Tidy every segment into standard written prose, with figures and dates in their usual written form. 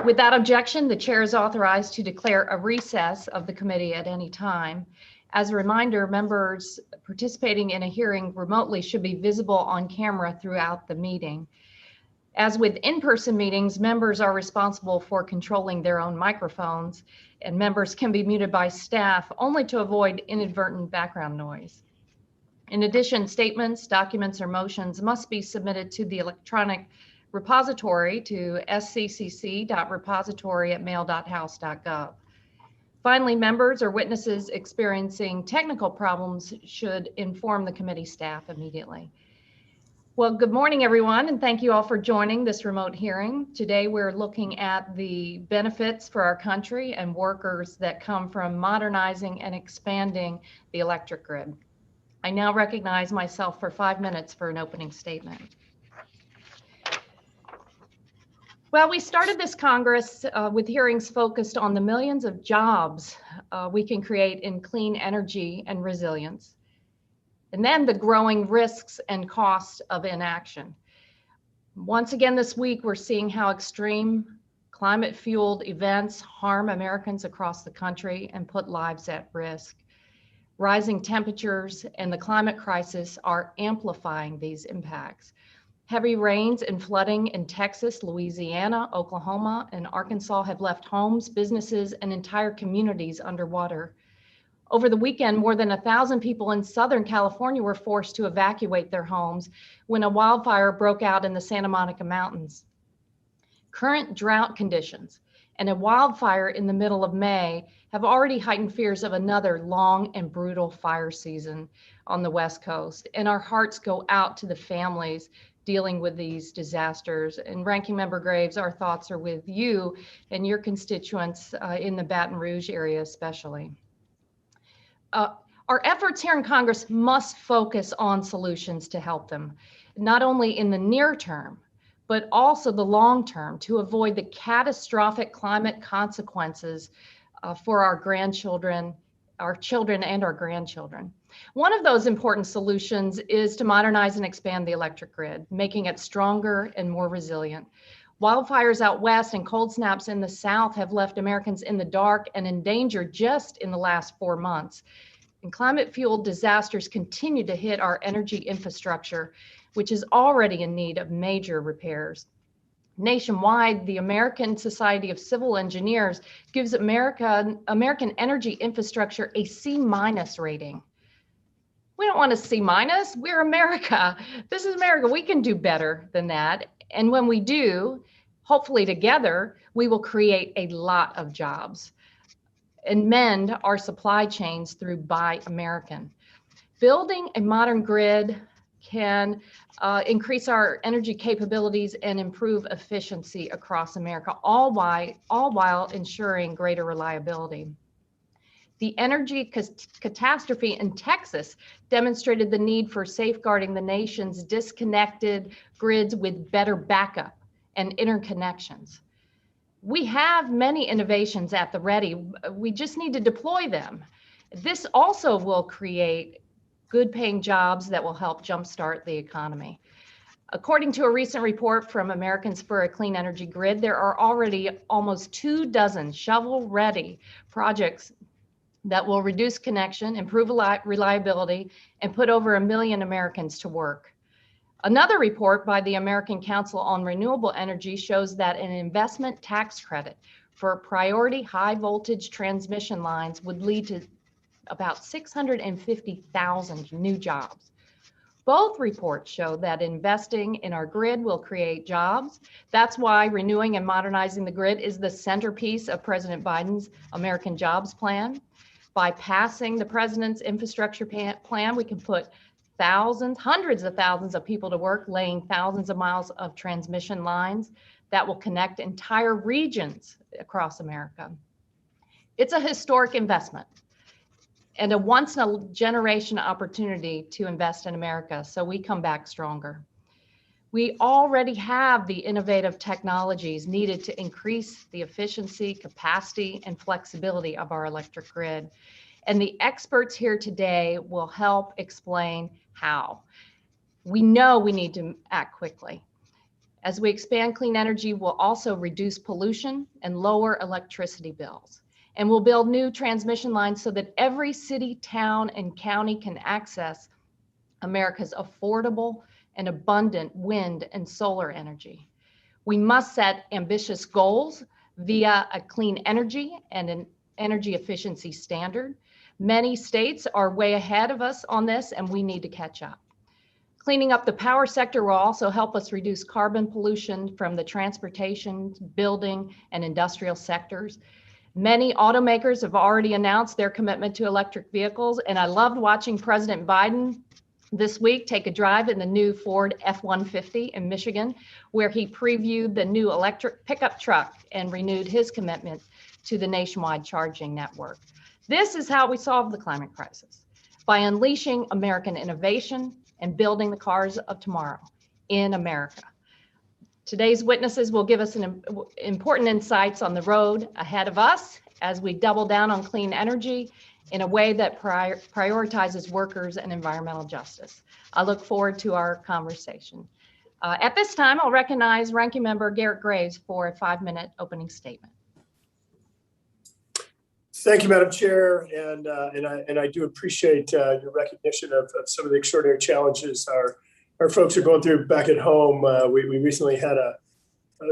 Without objection, the chair is authorized to declare a recess of the committee at any time. As a reminder, members participating in a hearing remotely should be visible on camera throughout the meeting. As with in-person meetings, members are responsible for controlling their own microphones, and members can be muted by staff only to avoid inadvertent background noise. In addition, statements, documents, or motions must be submitted to the electronic repository to sccc.repository@mail.house.gov. Finally, members or witnesses experiencing technical problems should inform the committee staff immediately. Well, good morning, everyone, and thank you all for joining this remote hearing. Today, we're looking at the benefits for our country and workers that come from modernizing and expanding the electric grid. I now recognize myself for 5 minutes for an opening statement. Well, we started this Congress with hearings focused on the millions of jobs we can create in clean energy and resilience, and then the growing risks and costs of inaction. Once again this week, we're seeing how extreme climate-fueled events harm Americans across the country and put lives at risk. Rising temperatures and the climate crisis are amplifying these impacts. Heavy rains and flooding in Texas, Louisiana, Oklahoma, and Arkansas have left homes, businesses, and entire communities underwater. Over the weekend, more than 1,000 people in Southern California were forced to evacuate their homes when a wildfire broke out in the Santa Monica Mountains. Current drought conditions and a wildfire in the middle of May have already heightened fears of another long and brutal fire season on the West Coast. And our hearts go out to the families dealing with these disasters. And Ranking Member Graves, our thoughts are with you and your constituents in the Baton Rouge area especially. Our efforts here in Congress must focus on solutions to help them, not only in the near term, but also the long term, to avoid the catastrophic climate consequences for our grandchildren, our children, and our grandchildren. One of those important solutions is to modernize and expand the electric grid, making it stronger and more resilient. Wildfires out west and cold snaps in the south have left Americans in the dark and in danger just in the last 4 months. And climate-fueled disasters continue to hit our energy infrastructure, which is already in need of major repairs. Nationwide, the American Society of Civil Engineers gives American energy infrastructure a C- rating. We don't want a C-. We're America. This is America. We can do better than that. And when we do, hopefully together, we will create a lot of jobs and mend our supply chains through Buy American. Building a modern grid can increase our energy capabilities and improve efficiency across America, all while ensuring greater reliability. The energy catastrophe in Texas demonstrated the need for safeguarding the nation's disconnected grids with better backup and interconnections. We have many innovations at the ready. We just need to deploy them. This also will create good paying jobs that will help jumpstart the economy. According to a recent report from Americans for a Clean Energy Grid, there are already almost 24 shovel-ready projects that will reduce connection, improve reliability, and put over 1 million Americans to work. Another report by the American Council on Renewable Energy shows that an investment tax credit for priority high voltage transmission lines would lead to about 650,000 new jobs. Both reports show that investing in our grid will create jobs. That's why renewing and modernizing the grid is the centerpiece of President Biden's American Jobs Plan. By passing the president's infrastructure plan, we can put thousands, hundreds of thousands of people to work, laying thousands of miles of transmission lines that will connect entire regions across America. It's a historic investment and a once in a generation opportunity to invest in America so we come back stronger. We already have the innovative technologies needed to increase the efficiency, capacity, and flexibility of our electric grid. And the experts here today will help explain how. We know we need to act quickly. As we expand clean energy, we'll also reduce pollution and lower electricity bills. And we'll build new transmission lines so that every city, town, and county can access America's affordable and abundant wind and solar energy. We must set ambitious goals via a clean energy and an energy efficiency standard. Many states are way ahead of us on this, and we need to catch up. Cleaning up the power sector will also help us reduce carbon pollution from the transportation, building, and industrial sectors. Many automakers have already announced their commitment to electric vehicles, and I loved watching President Biden this week take a drive in the new Ford F-150 in Michigan, where he previewed the new electric pickup truck and renewed his commitment to the nationwide charging network. This is how we solve the climate crisis, by unleashing American innovation and building the cars of tomorrow in America. Today's witnesses will give us important insights on the road ahead of us as we double down on clean energy in a way that prioritizes workers and environmental justice. I look forward to our conversation. At this time, I'll recognize Ranking Member Garrett Graves for a 5-minute opening statement. Thank you, Madam Chair, and I do appreciate your recognition of some of the extraordinary challenges our folks are going through back at home. We recently had a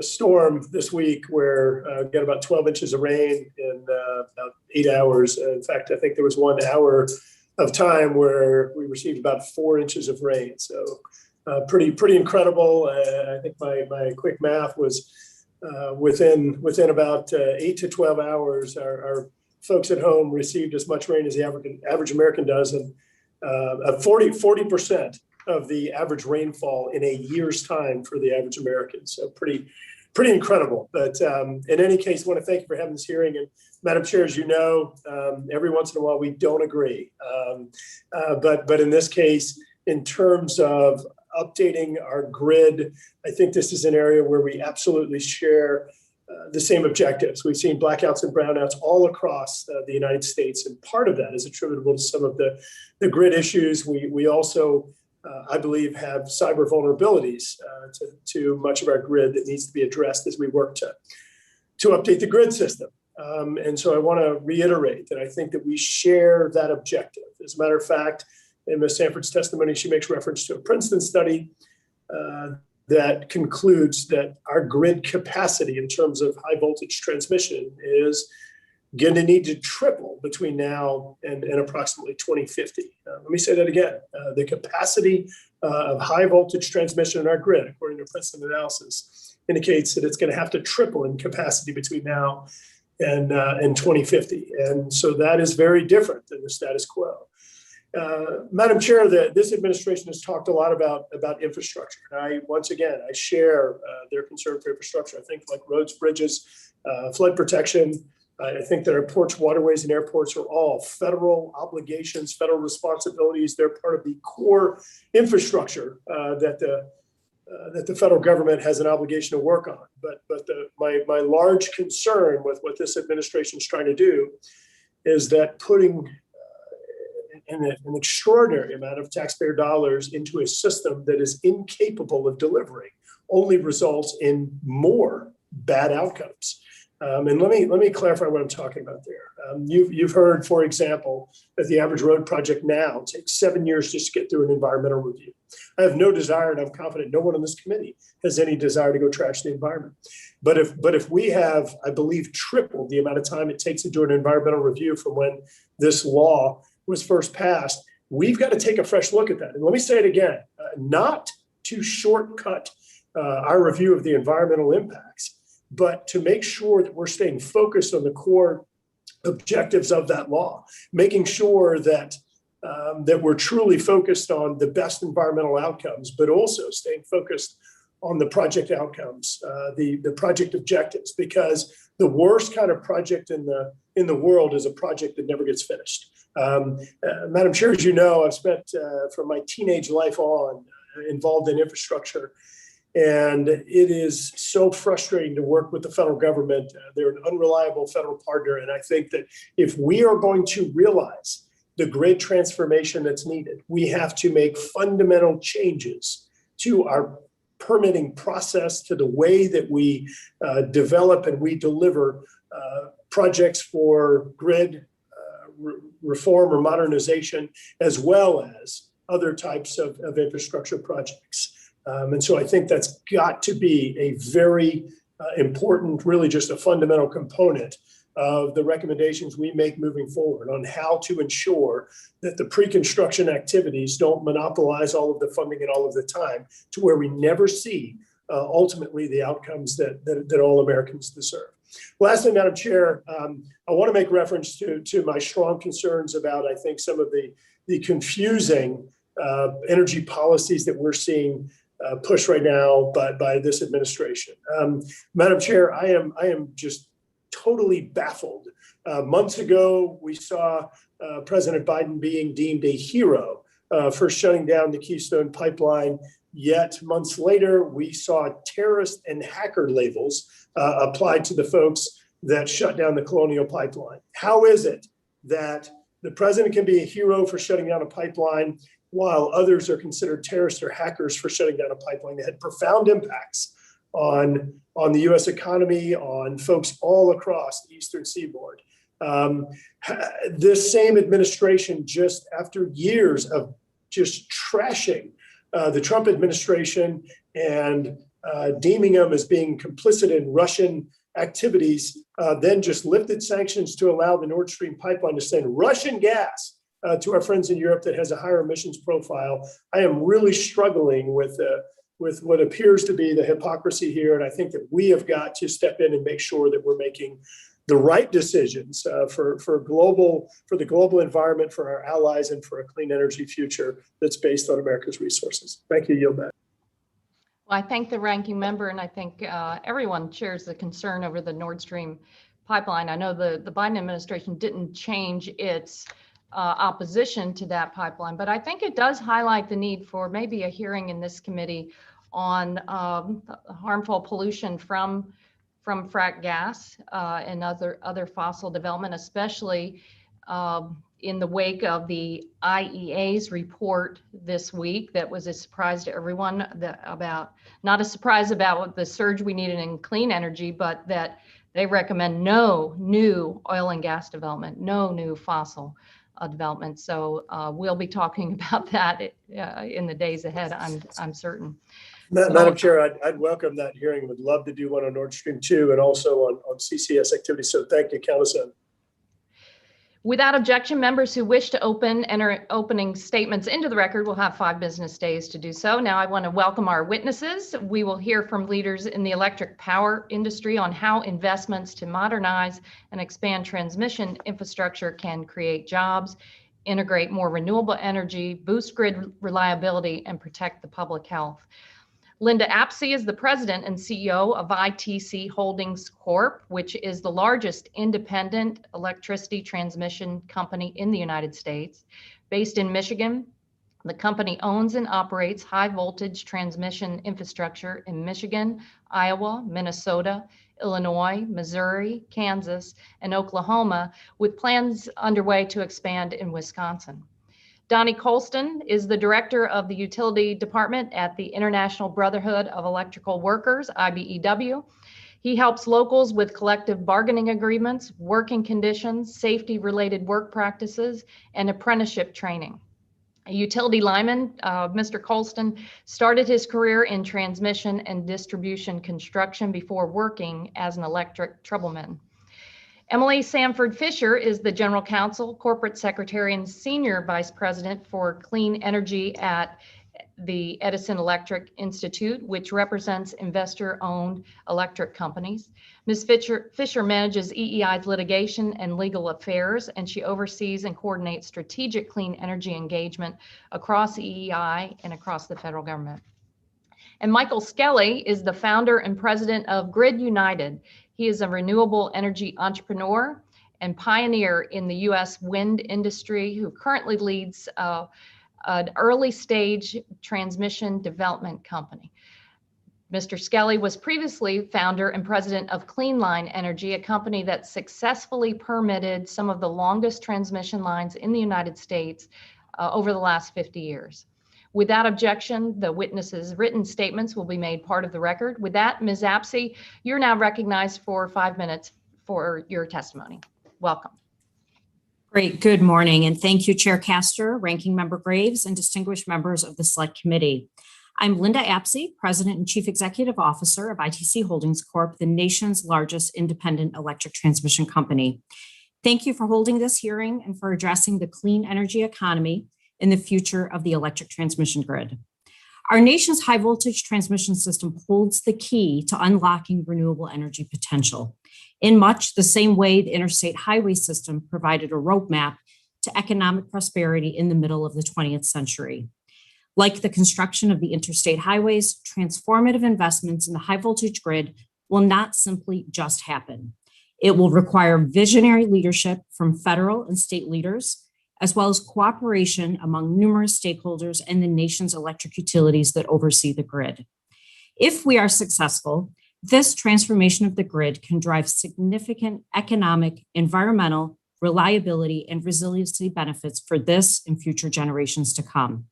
storm this week where we got about 12 inches of rain in about 8 hours. In fact, I think there was 1 hour of time where we received about 4 inches of rain. So pretty incredible. I think my quick math was within about 8 to 12 hours, our folks at home received as much rain as the average American does, and 40% of the average rainfall in a year's time for the average American. So pretty incredible. But in any case, I want to thank you for having this hearing. And Madam Chair, as you know, every once in a while we don't agree. But in this case, in terms of updating our grid, I think this is an area where we absolutely share the same objectives. We've seen blackouts and brownouts all across the United States, and part of that is attributable to some of the grid issues. We also, I believe, have cyber vulnerabilities to much of our grid that needs to be addressed as we work to update the grid system. And so I want to reiterate that I think that we share that objective. As a matter of fact, in Ms. Sanford's testimony, she makes reference to a Princeton study that concludes that our grid capacity in terms of high voltage transmission is going to need to triple between now and approximately 2050. Let me say that again. The capacity of high voltage transmission in our grid, according to Princeton analysis, indicates that it's going to have to triple in capacity between now and 2050. And so that is very different than the status quo. Madam Chair, this administration has talked a lot about infrastructure. And I share their concern for infrastructure. I think like roads, bridges, flood protection. I think that our ports, waterways, and airports are all federal obligations, federal responsibilities. They're part of the core infrastructure that the federal government has an obligation to work on. But my large concern with what this administration is trying to do is that putting an extraordinary amount of taxpayer dollars into a system that is incapable of delivering only results in more bad outcomes. And let me clarify what I'm talking about there. You've heard, for example, that the average road project now takes 7 years just to get through an environmental review. I have no desire, and I'm confident no one on this committee has any desire to go trash the environment. But if we have, I believe, tripled the amount of time it takes to do an environmental review from when this law was first passed, we've got to take a fresh look at that. And let me say it again, not to shortcut our review of the environmental impacts, but to make sure that we're staying focused on the core objectives of that law, making sure that we're truly focused on the best environmental outcomes, but also staying focused on the project outcomes, the project objectives, because the worst kind of project in the world is a project that never gets finished. Madam Chair, as you know, I've spent from my teenage life on involved in infrastructure. And it is so frustrating to work with the federal government. They're an unreliable federal partner. And I think that if we are going to realize the grid transformation that's needed, we have to make fundamental changes to our permitting process to the way that we develop and we deliver projects for grid reform or modernization, as well as other types of infrastructure projects. And so I think that's got to be a very important, really just a fundamental component of the recommendations we make moving forward on how to ensure that the pre-construction activities don't monopolize all of the funding and all of the time to where we never see ultimately the outcomes that all Americans deserve. Lastly, Madam Chair, I want to make reference to my strong concerns about, I think, some of the confusing energy policies that we're seeing pushed right now by this administration. Madam Chair, I am just totally baffled. Months ago, we saw President Biden being deemed a hero for shutting down the Keystone Pipeline. Yet months later, we saw terrorist and hacker labels applied to the folks that shut down the Colonial Pipeline. How is it that the president can be a hero for shutting down a pipeline while others are considered terrorists or hackers for shutting down a pipeline that had profound impacts on the U.S. economy, on folks all across the Eastern Seaboard? This same administration, just after years of just trashing the Trump administration and deeming them as being complicit in Russian activities, then just lifted sanctions to allow the Nord Stream pipeline to send Russian gas to our friends in Europe that has a higher emissions profile. I am really struggling with what appears to be the hypocrisy here. And I think that we have got to step in and make sure that we're making the right decisions for the global environment, for our allies, and for a clean energy future that's based on America's resources. Thank you. Yield back. Well, I thank the ranking member, and I think everyone shares the concern over the Nord Stream pipeline. I know the Biden administration didn't change its opposition to that pipeline, but I think it does highlight the need for maybe a hearing in this committee on harmful pollution from frack gas and other fossil development, especially in the wake of the IEA's report this week that was a surprise to everyone, not a surprise about the surge we needed in clean energy, but that they recommend no new oil and gas development, no new fossil development. So we'll be talking about that in the days ahead, I'm certain. Madam Chair, I'd welcome that hearing. Would love to do one on Nord Stream 2 and also on CCS activities. So thank you, count us in. Without objection, members who wish to enter opening statements into the record will have 5 business days to do so. Now I want to welcome our witnesses. We will hear from leaders in the electric power industry on how investments to modernize and expand transmission infrastructure can create jobs, integrate more renewable energy, boost grid reliability, and protect the public health. Linda Apsey is the president and CEO of ITC Holdings Corp., which is the largest independent electricity transmission company in the United States. Based in Michigan, the company owns and operates high voltage transmission infrastructure in Michigan, Iowa, Minnesota, Illinois, Missouri, Kansas, and Oklahoma, with plans underway to expand in Wisconsin. Donnie Colston is the director of the utility department at the International Brotherhood of Electrical Workers, IBEW. He helps locals with collective bargaining agreements, working conditions, safety-related work practices, and apprenticeship training. A utility lineman, Mr. Colston started his career in transmission and distribution construction before working as an electric troubleman. Emily Sanford Fisher is the General Counsel, Corporate Secretary, and Senior Vice President for Clean Energy at the Edison Electric Institute, which represents investor-owned electric companies. Ms. Fisher manages EEI's litigation and legal affairs, and she oversees and coordinates strategic clean energy engagement across EEI and across the federal government. And Michael Skelly is the founder and president of Grid United. He is a renewable energy entrepreneur and pioneer in the U.S. wind industry who currently leads an early stage transmission development company. Mr. Skelly was previously founder and president of Cleanline Energy, a company that successfully permitted some of the longest transmission lines in the United States over the last 50 years. Without objection, the witnesses' written statements will be made part of the record. With that, Ms. Apsey, you're now recognized for 5 minutes for your testimony. Welcome. Great. Good morning. And thank you, Chair Castor, Ranking Member Graves, and distinguished members of the Select Committee. I'm Linda Apsey, President and Chief Executive Officer of ITC Holdings Corp., the nation's largest independent electric transmission company. Thank you for holding this hearing and for addressing the clean energy economy and the future of the electric transmission grid. Our nation's high voltage transmission system holds the key to unlocking renewable energy potential. In much the same way the interstate highway system provided a roadmap to economic prosperity in the middle of the 20th century. Like the construction of the interstate highways, transformative investments in the high voltage grid will not simply just happen. It will require visionary leadership from federal and state leaders, as well as cooperation among numerous stakeholders and the nation's electric utilities that oversee the grid. If we are successful, this transformation of the grid can drive significant economic, environmental, reliability, and resiliency benefits for this and future generations to come.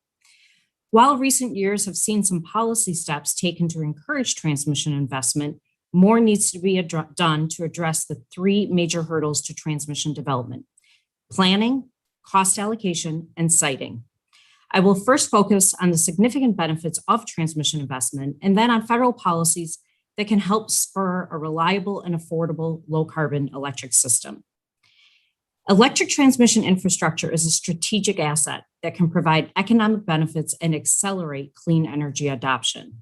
While recent years have seen some policy steps taken to encourage transmission investment, more needs to be done to address the three major hurdles to transmission development: planning, cost allocation, and siting. I will first focus on the significant benefits of transmission investment and then on federal policies that can help spur a reliable and affordable low-carbon electric system. Electric transmission infrastructure is a strategic asset that can provide economic benefits and accelerate clean energy adoption.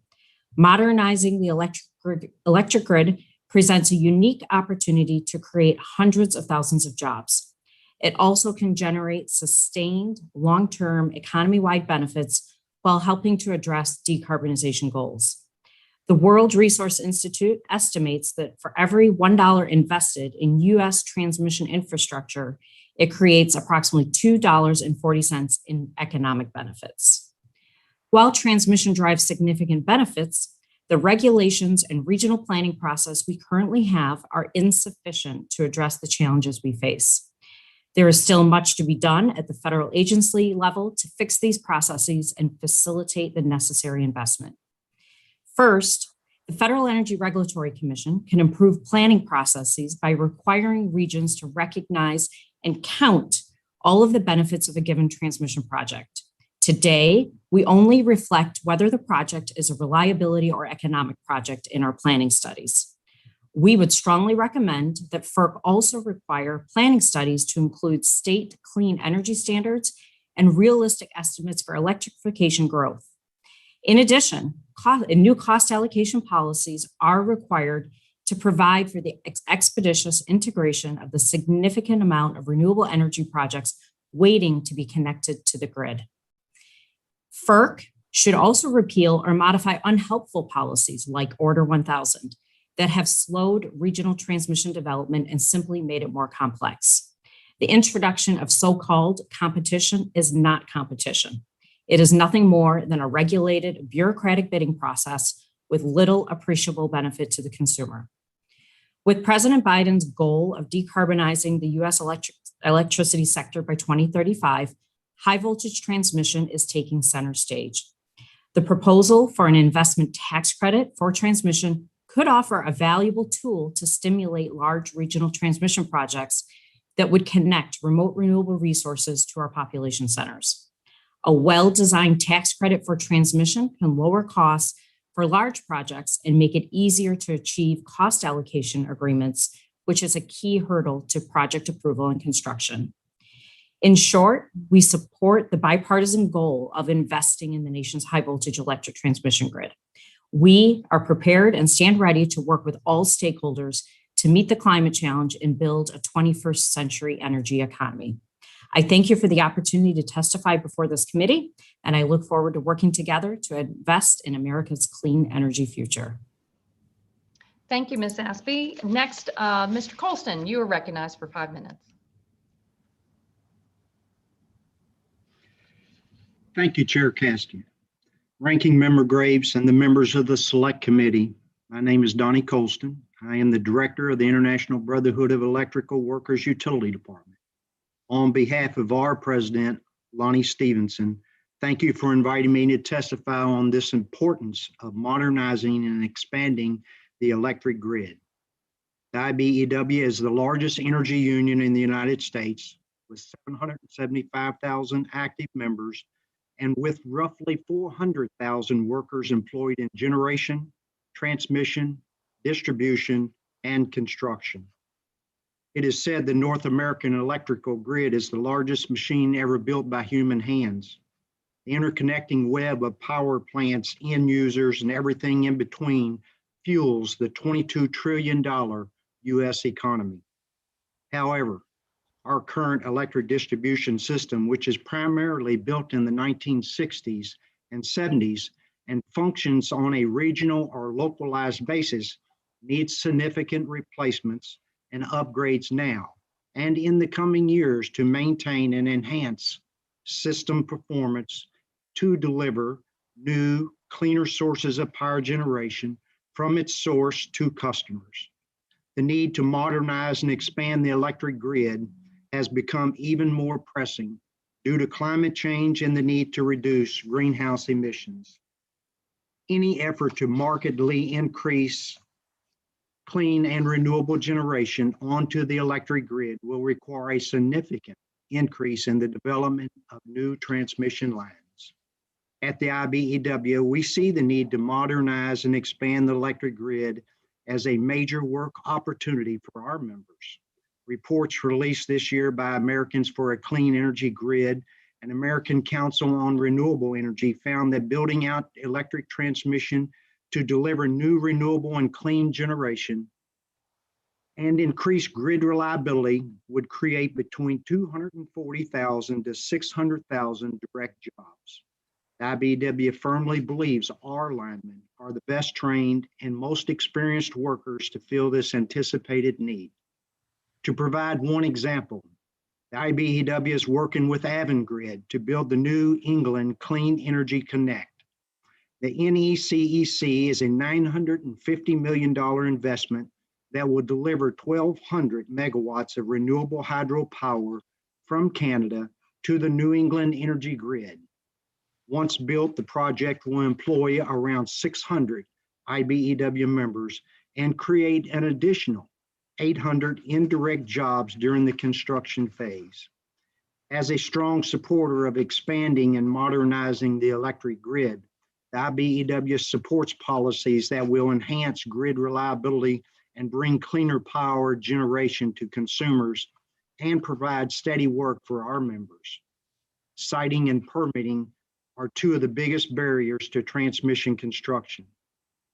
Modernizing the electric grid presents a unique opportunity to create hundreds of thousands of jobs. It also can generate sustained, long-term, economy-wide benefits while helping to address decarbonization goals. The World Resource Institute estimates that for every $1 invested in U.S. transmission infrastructure, it creates approximately $2.40 in economic benefits. While transmission drives significant benefits, the regulations and regional planning process we currently have are insufficient to address the challenges we face. There is still much to be done at the federal agency level to fix these processes and facilitate the necessary investment. First, the Federal Energy Regulatory Commission can improve planning processes by requiring regions to recognize and count all of the benefits of a given transmission project. Today, we only reflect whether the project is a reliability or economic project in our planning studies. We would strongly recommend that FERC also require planning studies to include state clean energy standards and realistic estimates for electrification growth. In addition, new cost allocation policies are required to provide for the expeditious integration of the significant amount of renewable energy projects waiting to be connected to the grid. FERC should also repeal or modify unhelpful policies like Order 1000 that have slowed regional transmission development and simply made it more complex. The introduction of so-called competition is not competition. It is nothing more than a regulated bureaucratic bidding process with little appreciable benefit to the consumer. With President Biden's goal of decarbonizing the U.S. electricity sector by 2035, high voltage transmission is taking center stage. The proposal for an investment tax credit for transmission could offer a valuable tool to stimulate large regional transmission projects that would connect remote renewable resources to our population centers. A well-designed tax credit for transmission can lower costs for large projects and make it easier to achieve cost allocation agreements, which is a key hurdle to project approval and construction. In short, we support the bipartisan goal of investing in the nation's high voltage electric transmission grid. We are prepared and stand ready to work with all stakeholders to meet the climate challenge and build a 21st century energy economy. I thank you for the opportunity to testify before this committee, and I look forward to working together to invest in America's clean energy future. Thank you, Ms. Apsey. Next, Mr. Colston, you are recognized for 5 minutes. Thank you, Chair Castor, Ranking Member Graves, and the members of the Select Committee. My name is Donnie Colston. I am the Director of the International Brotherhood of Electrical Workers Utility Department. On behalf of our President, Lonnie Stevenson, Thank you for inviting me to testify on this importance of modernizing and expanding the electric grid. The IBEW is the largest energy union in the United States with 775,000 active members and with roughly 400,000 workers employed in generation, transmission, distribution, and construction. It is said the North American electrical grid is the largest machine ever built by human hands. The interconnecting web of power plants, end users, and everything in between fuels the $22 trillion U.S. economy. However, our current electric distribution system, which is primarily built in the 1960s and 70s and functions on a regional or localized basis, needs significant replacements and upgrades now and in the coming years to maintain and enhance system performance to deliver new, cleaner sources of power generation from its source to customers. The need to modernize and expand the electric grid has become even more pressing due to climate change and the need to reduce greenhouse emissions. Any effort to markedly increase clean and renewable generation onto the electric grid will require a significant increase in the development of new transmission lines. At the IBEW, we see the need to modernize and expand the electric grid as a major work opportunity for our members. Reports released this year by Americans for a Clean Energy Grid and American Council on Renewable Energy found that building out electric transmission to deliver new renewable and clean generation and increase grid reliability would create between 240,000 to 600,000 direct jobs. The IBEW firmly believes our linemen are the best trained and most experienced workers to fill this anticipated need. To provide one example, the IBEW is working with Avangrid to build the New England Clean Energy Connect. The NECEC is a $950 million investment that will deliver 1,200 megawatts of renewable hydropower from Canada to the New England energy grid. Once built, the project will employ around 600 IBEW members and create an additional 800 indirect jobs during the construction phase. As a strong supporter of expanding and modernizing the electric grid, the IBEW supports policies that will enhance grid reliability and bring cleaner power generation to consumers and provide steady work for our members. Siting and permitting are two of the biggest barriers to transmission construction.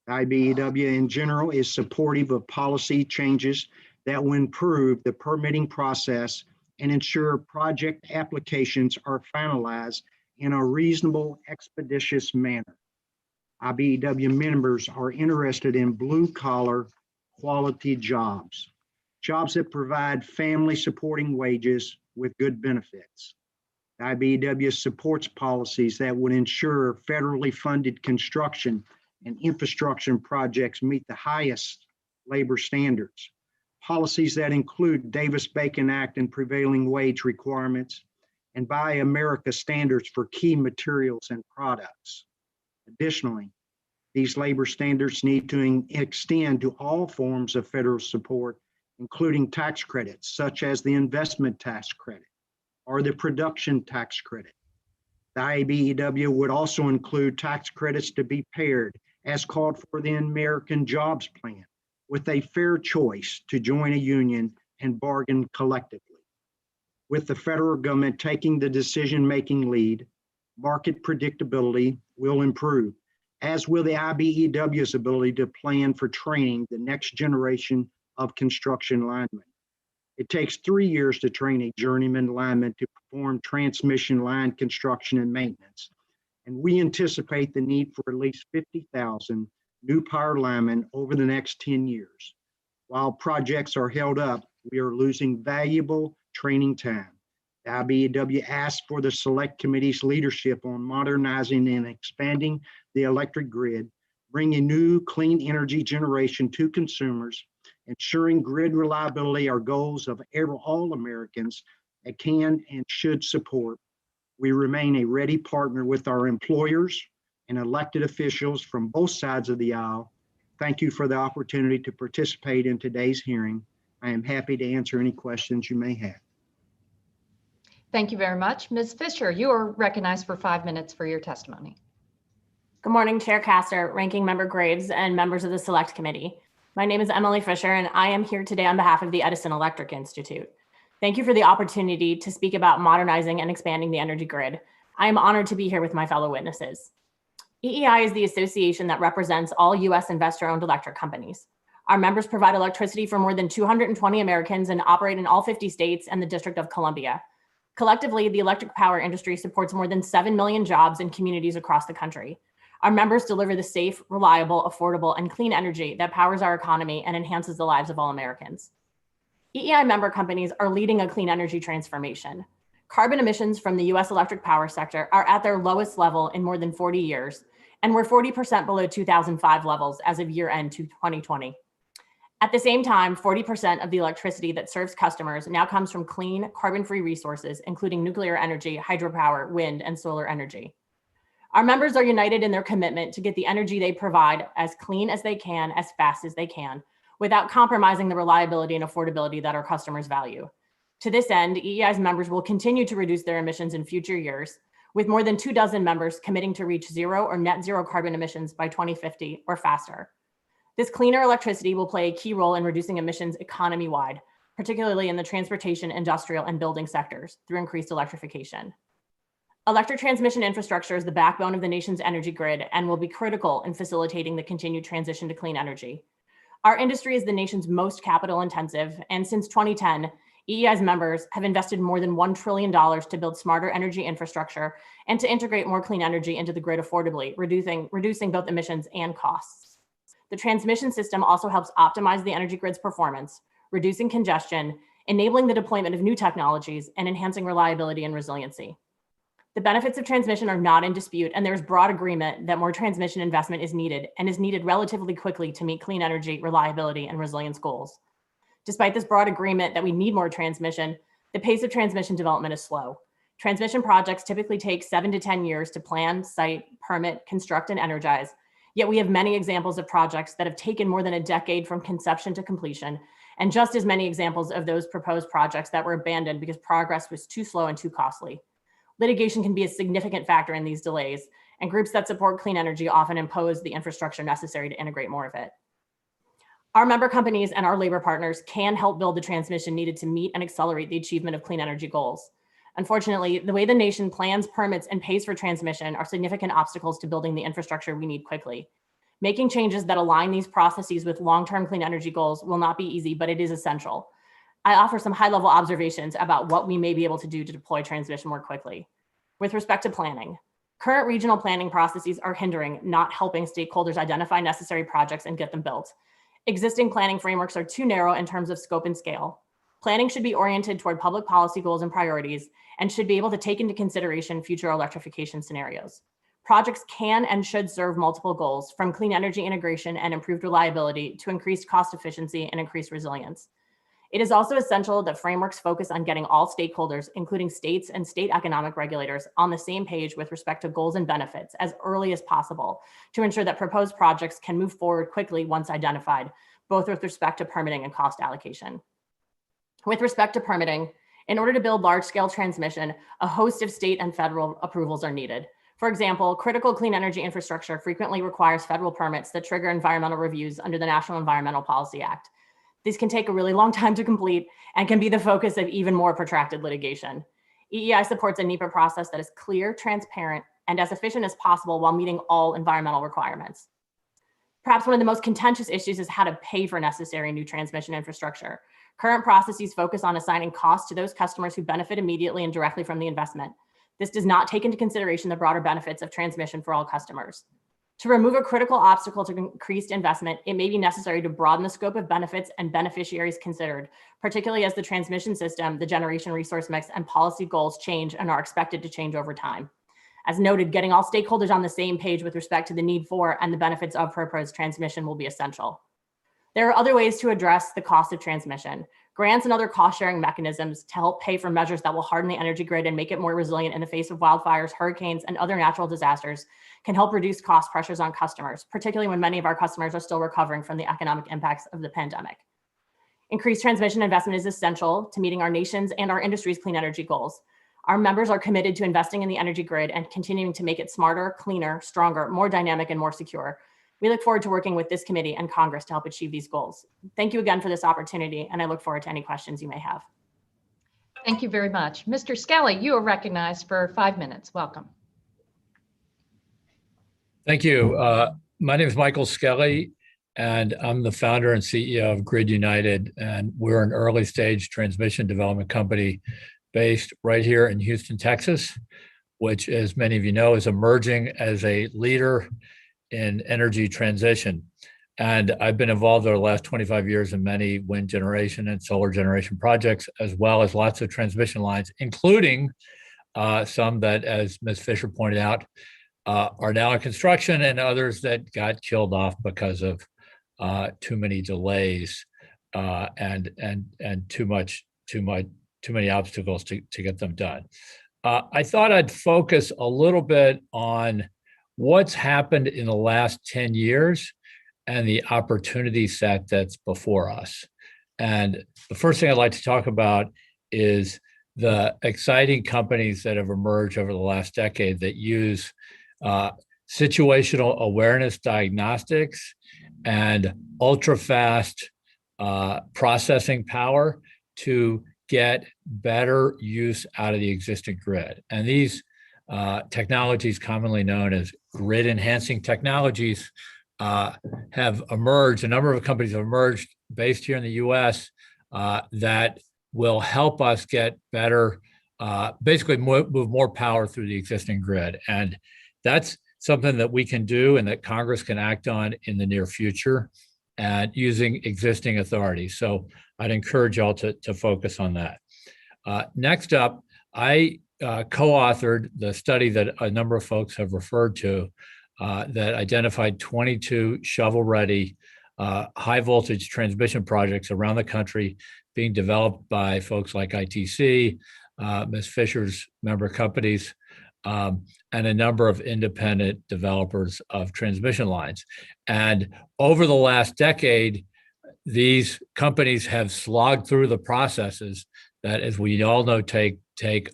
The IBEW in general is supportive of policy changes that will improve the permitting process and ensure project applications are finalized in a reasonable, expeditious manner. IBEW members are interested in blue-collar, quality jobs, jobs that provide family-supporting wages with good benefits. The IBEW supports policies that would ensure federally funded construction and infrastructure projects meet the highest labor standards. Policies that include Davis-Bacon Act and prevailing wage requirements and Buy America standards for key materials and products. Additionally, these labor standards need to extend to all forms of federal support, including tax credits, such as the investment tax credit or the production tax credit. The IBEW would also include tax credits to be paired, as called for the American Jobs Plan, with a fair choice to join a union and bargain collectively. With the federal government taking the decision-making lead, market predictability will improve, as will the IBEW's ability to plan for training the next generation of construction linemen. It takes 3 years to train a journeyman lineman to perform transmission line construction and maintenance, and we anticipate the need for at least 50,000 new power linemen over the next 10 years. While projects are held up, we are losing valuable training time. The IBEW asks for the Select Committee's leadership on modernizing and expanding the electric grid, bringing new clean energy generation to consumers, ensuring grid reliability are goals of all Americans that can and should support. We remain a ready partner with our employers and elected officials from both sides of the aisle. Thank you for the opportunity to participate in today's hearing. I am happy to answer any questions you may have. Thank you very much. Ms. Fisher, you are recognized for 5 minutes for your testimony. Good morning, Chair Castor, Ranking Member Graves, and members of the Select Committee. My name is Emily Fisher, and I am here today on behalf of the Edison Electric Institute. Thank you for the opportunity to speak about modernizing and expanding the energy grid. I am honored to be here with my fellow witnesses. EEI is the association that represents all U.S. investor-owned electric companies. Our members provide electricity for more than 220 Americans and operate in all 50 states and the District of Columbia. Collectively, the electric power industry supports more than 7 million jobs in communities across the country. Our members deliver the safe, reliable, affordable, and clean energy that powers our economy and enhances the lives of all Americans. EEI member companies are leading a clean energy transformation. Carbon emissions from the U.S. electric power sector are at their lowest level in more than 40 years, and we're 40% below 2005 levels as of year-end 2020. At the same time, 40% of the electricity that serves customers now comes from clean, carbon-free resources, including nuclear energy, hydropower, wind, and solar energy. Our members are united in their commitment to get the energy they provide as clean as they can, as fast as they can, without compromising the reliability and affordability that our customers value. To this end, EEI's members will continue to reduce their emissions in future years, with more than 24 members committing to reach zero or net zero carbon emissions by 2050 or faster. This cleaner electricity will play a key role in reducing emissions economy-wide, particularly in the transportation, industrial, and building sectors through increased electrification. Electric transmission infrastructure is the backbone of the nation's energy grid and will be critical in facilitating the continued transition to clean energy. Our industry is the nation's most capital intensive, and since 2010, EEI's members have invested more than $1 trillion to build smarter energy infrastructure and to integrate more clean energy into the grid affordably, reducing both emissions and costs. The transmission system also helps optimize the energy grid's performance, reducing congestion, enabling the deployment of new technologies, and enhancing reliability and resiliency. The benefits of transmission are not in dispute, and there's broad agreement that more transmission investment is needed and is needed relatively quickly to meet clean energy, reliability, and resilience goals. Despite this broad agreement that we need more transmission, the pace of transmission development is slow. Transmission projects typically take 7 to 10 years to plan, site, permit, construct, and energize. Yet we have many examples of projects that have taken more than a decade from conception to completion, and just as many examples of those proposed projects that were abandoned because progress was too slow and too costly. Litigation can be a significant factor in these delays, and groups that support clean energy often impose the infrastructure necessary to integrate more of it. Our member companies and our labor partners can help build the transmission needed to meet and accelerate the achievement of clean energy goals. Unfortunately, the way the nation plans, permits, and pays for transmission are significant obstacles to building the infrastructure we need quickly. Making changes that align these processes with long-term clean energy goals will not be easy, but it is essential. I offer some high-level observations about what we may be able to do to deploy transmission more quickly. With respect to planning, current regional planning processes are hindering, not helping stakeholders identify necessary projects and get them built. Existing planning frameworks are too narrow in terms of scope and scale. Planning should be oriented toward public policy goals and priorities and should be able to take into consideration future electrification scenarios. Projects can and should serve multiple goals, from clean energy integration and improved reliability to increased cost efficiency and increased resilience. It is also essential that frameworks focus on getting all stakeholders, including states and state economic regulators, on the same page with respect to goals and benefits as early as possible to ensure that proposed projects can move forward quickly once identified, both with respect to permitting and cost allocation. With respect to permitting, in order to build large-scale transmission, a host of state and federal approvals are needed. For example, critical clean energy infrastructure frequently requires federal permits that trigger environmental reviews under the National Environmental Policy Act. These can take a really long time to complete and can be the focus of even more protracted litigation. EEI supports a NEPA process that is clear, transparent, and as efficient as possible while meeting all environmental requirements. Perhaps one of the most contentious issues is how to pay for necessary new transmission infrastructure. Current processes focus on assigning costs to those customers who benefit immediately and directly from the investment. This does not take into consideration the broader benefits of transmission for all customers. To remove a critical obstacle to increased investment, it may be necessary to broaden the scope of benefits and beneficiaries considered, particularly as the transmission system, the generation resource mix, and policy goals change and are expected to change over time. As noted, getting all stakeholders on the same page with respect to the need for and the benefits of proposed transmission will be essential. There are other ways to address the cost of transmission. grants and other cost-sharing mechanisms to help pay for measures that will harden the energy grid and make it more resilient in the face of wildfires, hurricanes, and other natural disasters can help reduce cost pressures on customers, particularly when many of our customers are still recovering from the economic impacts of the pandemic. Increased transmission investment is essential to meeting our nation's and our industry's clean energy goals. Our members are committed to investing in the energy grid and continuing to make it smarter, cleaner, stronger, more dynamic, and more secure. We look forward to working with this committee and Congress to help achieve these goals. Thank you again for this opportunity, and I look forward to any questions you may have. Thank you very much. Mr. Skelly, you are recognized for 5 minutes. Welcome. Thank you. My name is Michael Skelly, and I'm the founder and CEO of Grid United, and we're an early stage transmission development company based right here in Houston, Texas, which, as many of you know, is emerging as a leader in energy transition. And I've been involved over the last 25 years in many wind generation and solar generation projects, as well as lots of transmission lines, including some that, as Ms. Fisher pointed out, are now in construction, and others that got killed off because of too many delays and too many obstacles to get them done. I thought I'd focus a little bit on what's happened in the last 10 years and the opportunity set that's before us. And the first thing I'd like to talk about is the exciting companies that have emerged over the last decade that use situational awareness diagnostics and ultra-fast processing power to get better use out of the existing grid. And these technologies, commonly known as grid enhancing technologies, have emerged. A number of companies have emerged based here in the US that will help us get better, basically move more power through the existing grid. And that's something that we can do and that Congress can act on in the near future and using existing authorities. So I'd encourage y'all to focus on that. Next up, I co-authored the study that a number of folks have referred to that identified 22 shovel-ready high voltage transmission projects around the country being developed by folks like ITC, Ms. Fisher's member companies, and a number of independent developers of transmission lines. And over the last decade, these companies have slogged through the processes that, as we all know, take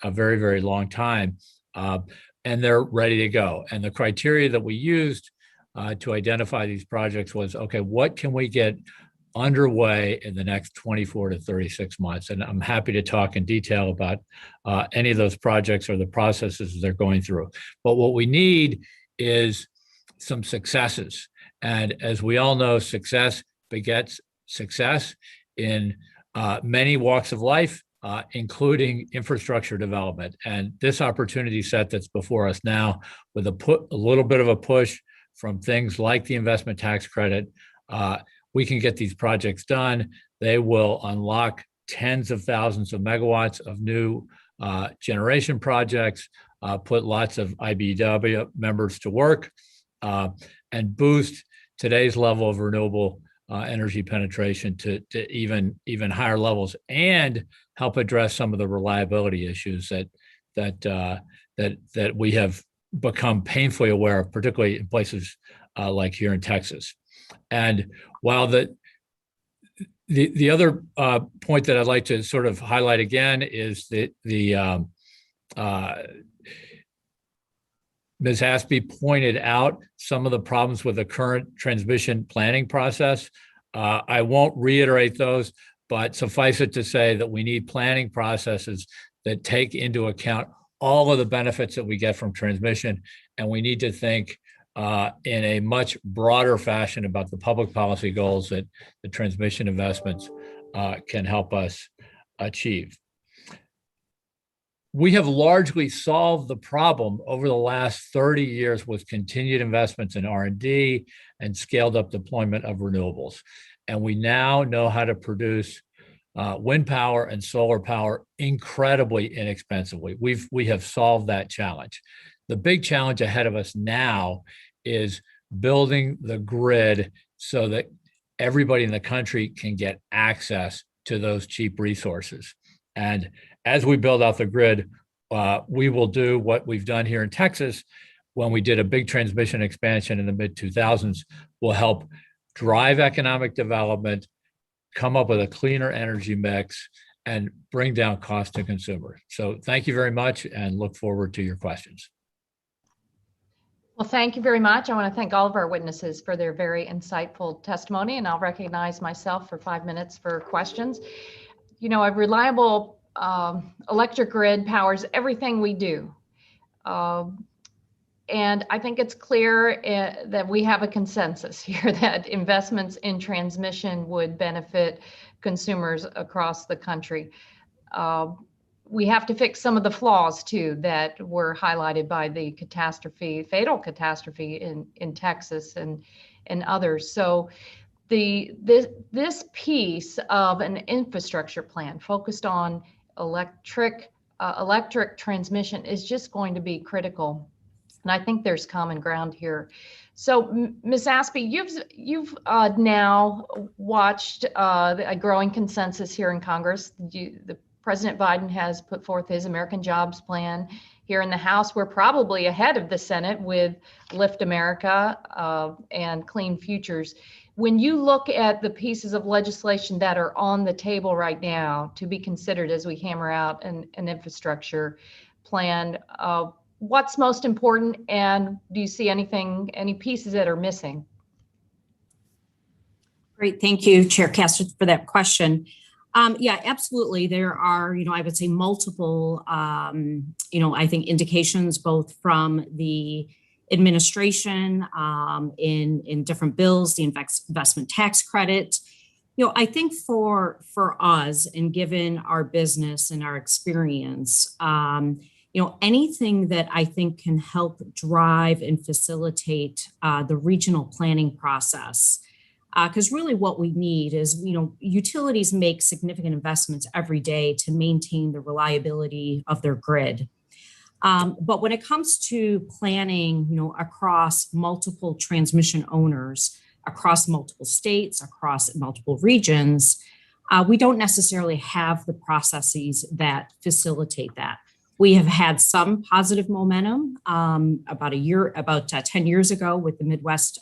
a very, very long time, and they're ready to go. And the criteria that we used to identify these projects was, okay, what can we get underway in the next 24 to 36 months? And I'm happy to talk in detail about any of those projects or the processes they're going through. But what we need is some successes. And as we all know, success begets success in many walks of life, including infrastructure development. And this opportunity set that's before us now, with a little bit of a push from things like the investment tax credit, we can get these projects done. They will unlock tens of thousands of megawatts of new generation projects, put lots of IBEW members to work, and boost today's level of renewable energy penetration to even higher levels, and help address some of the reliability issues that we have become painfully aware of, particularly in places like here in Texas. And while the other point that I'd like to sort of highlight again is that Ms. Haspy pointed out some of the problems with the current transmission planning process. I won't reiterate those, but suffice it to say that we need planning processes that take into account all of the benefits that we get from transmission, and we need to think in a much broader fashion about the public policy goals that the transmission investments can help us achieve. We have largely solved the problem over the last 30 years with continued investments in R&D and scaled up deployment of renewables. And we now know how to produce wind power and solar power incredibly inexpensively. We have solved that challenge. The big challenge ahead of us now is building the grid so that everybody in the country can get access to those cheap resources. And as we build out the grid, we will do what we've done here in Texas when we did a big transmission expansion in the mid-2000s. Will help drive economic development, come up with a cleaner energy mix, and bring down cost to consumers. So thank you very much and look forward to your questions. Well, thank you very much. I want to thank all of our witnesses for their very insightful testimony, and I'll recognize myself for 5 minutes for questions. You know, a reliable electric grid powers everything we do. And I think it's clear that we have a consensus here that investments in transmission would benefit consumers across the country. We have to fix some of the flaws too that were highlighted by the fatal catastrophe in Texas and others. So this piece of an infrastructure plan focused on electric transmission is just going to be critical. And I think there's common ground here. So, Ms. Aspey, you've now watched a growing consensus here in Congress. President Biden has put forth his American Jobs Plan. Here in the House, we're probably ahead of the Senate with Lift America and Clean Futures. When you look at the pieces of legislation that are on the table right now to be considered as we hammer out an infrastructure plan, what's most important, and do you see any pieces that are missing? Great, thank you, Chair Castor, for that question. Yeah, absolutely. There are, I would say multiple, I think indications both from the administration in different bills, the investment tax credit. I think for us, and given our business and our experience, anything that I think can help drive and facilitate the regional planning process. Because really what we need is, utilities make significant investments every day to maintain the reliability of their grid. But when it comes to planning, across multiple transmission owners, across multiple states, across multiple regions, we don't necessarily have the processes that facilitate that. We have had some positive momentum about 10 years ago with the Midwest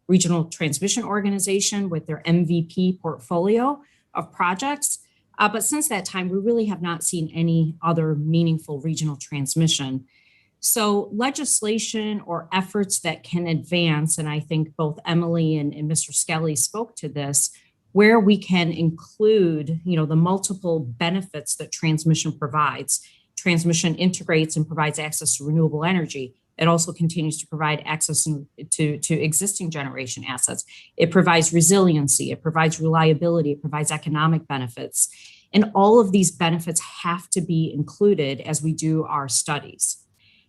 Regional Transmission Organization with their MVP portfolio of projects. But since that time, we really have not seen any other meaningful regional transmission. So legislation or efforts that can advance, and I think both Emily and Mr. Skelly spoke to this, where we can include, the multiple benefits that transmission provides. Transmission integrates and provides access to renewable energy. It also continues to provide access to existing generation assets. It provides resiliency, it provides reliability, it provides economic benefits. And all of these benefits have to be included as we do our studies.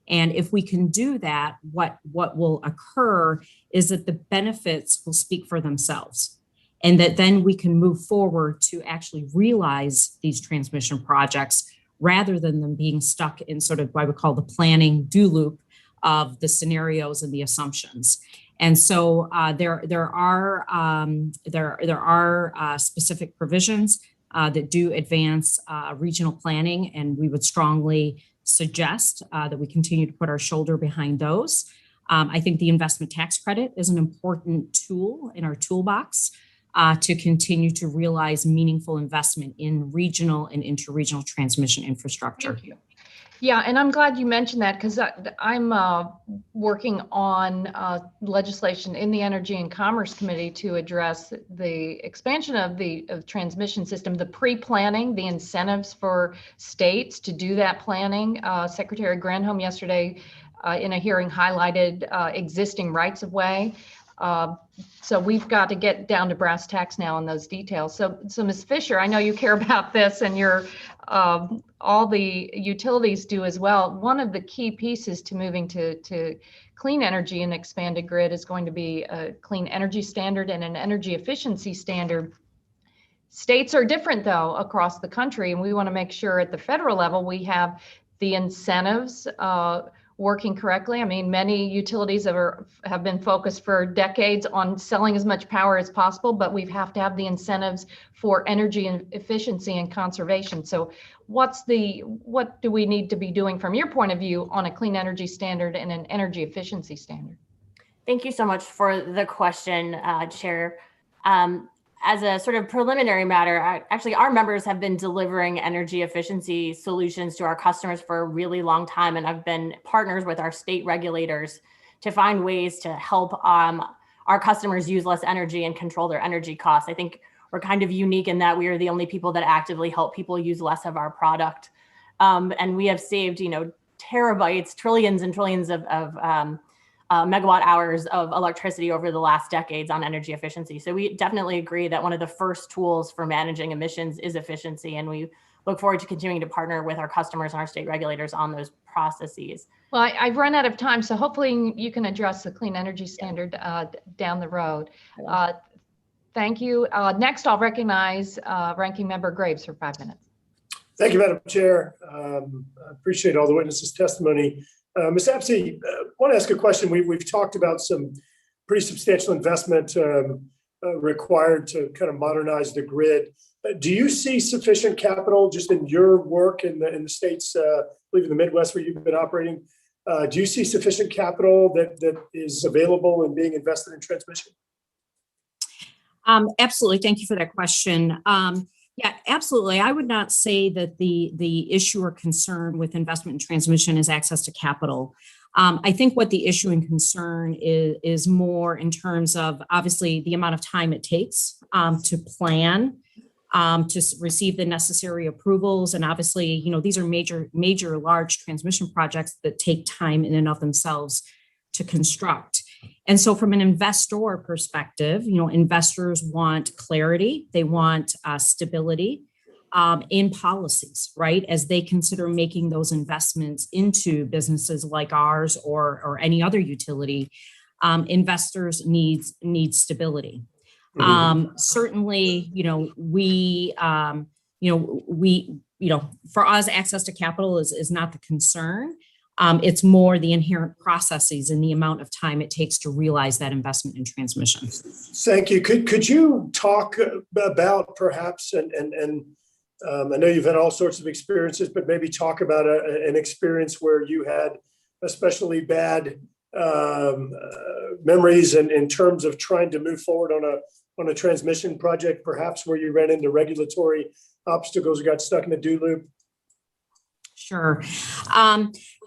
And if we can do that, what will occur is that the benefits will speak for themselves. And that then we can move forward to actually realize these transmission projects rather than them being stuck in sort of what I would call the planning do loop of the scenarios and the assumptions. And so there are specific provisions that do advance regional planning, and we would strongly suggest that we continue to put our shoulder behind those. I think the investment tax credit is an important tool in our toolbox to continue to realize meaningful investment in regional and interregional transmission infrastructure. Thank you. Yeah, and I'm glad you mentioned that because I'm working on legislation in the Energy and Commerce Committee to address the expansion of the transmission system, the pre-planning, the incentives for states to do that planning. Secretary Granholm yesterday in a hearing highlighted existing rights of way. So we've got to get down to brass tacks now on those details. So Ms. Fisher, I know you care about this, and you're all the utilities do as well. One of the key pieces to moving to clean energy and expanded grid is going to be a clean energy standard and an energy efficiency standard. States are different though across the country, and we want to make sure at the federal level we have the incentives working correctly. I mean, many utilities have been focused for decades on selling as much power as possible, but we have to have the incentives for energy and efficiency and conservation. So what do we need to be doing from your point of view on a clean energy standard and an energy efficiency standard? Thank you so much for the question, Chair. As a sort of preliminary matter, actually, our members have been delivering energy efficiency solutions to our customers for a really long time, and have been partners with our state regulators to find ways to help our customers use less energy and control their energy costs. I think we're kind of unique in that we are the only people that actively help people use less of our product. And we have saved, terabytes, trillions and trillions of megawatt hours of electricity over the last decades on energy efficiency. So we definitely agree that one of the first tools for managing emissions is efficiency. And we look forward to continuing to partner with our customers and our state regulators on those processes. Well, I've run out of time, so hopefully you can address the clean energy standard down the road. Thank you. Next, I'll recognize Ranking Member Graves for 5 minutes. Thank you, Madam Chair. I appreciate all the witnesses' testimony. Ms. Apsey, I want to ask a question. We've talked about some pretty substantial investment required to kind of modernize the grid. Do you see sufficient capital just in your work in the states, I believe in the Midwest where you've been operating? Do you see sufficient capital that is available and being invested in transmission? Absolutely. Thank you for that question. Yeah, absolutely. I would not say that the issue or concern with investment in transmission is access to capital. I think what the issue and concern is more in terms of obviously the amount of time it takes to plan, to receive the necessary approvals. And obviously, these are major large transmission projects that take time in and of themselves to construct. And so from an investor perspective, investors want clarity, they want stability in policies, right? As they consider making those investments into businesses like ours or any other utility, investors need stability. Certainly, for us, access to capital is not the concern. It's more the inherent processes and the amount of time it takes to realize that investment in transmission. Thank you. Could you talk about perhaps, and I know you've had all sorts of experiences, but maybe talk about an experience where you had especially bad memories in terms of trying to move forward on a transmission project, perhaps where you ran into regulatory obstacles or got stuck in a do loop? Sure.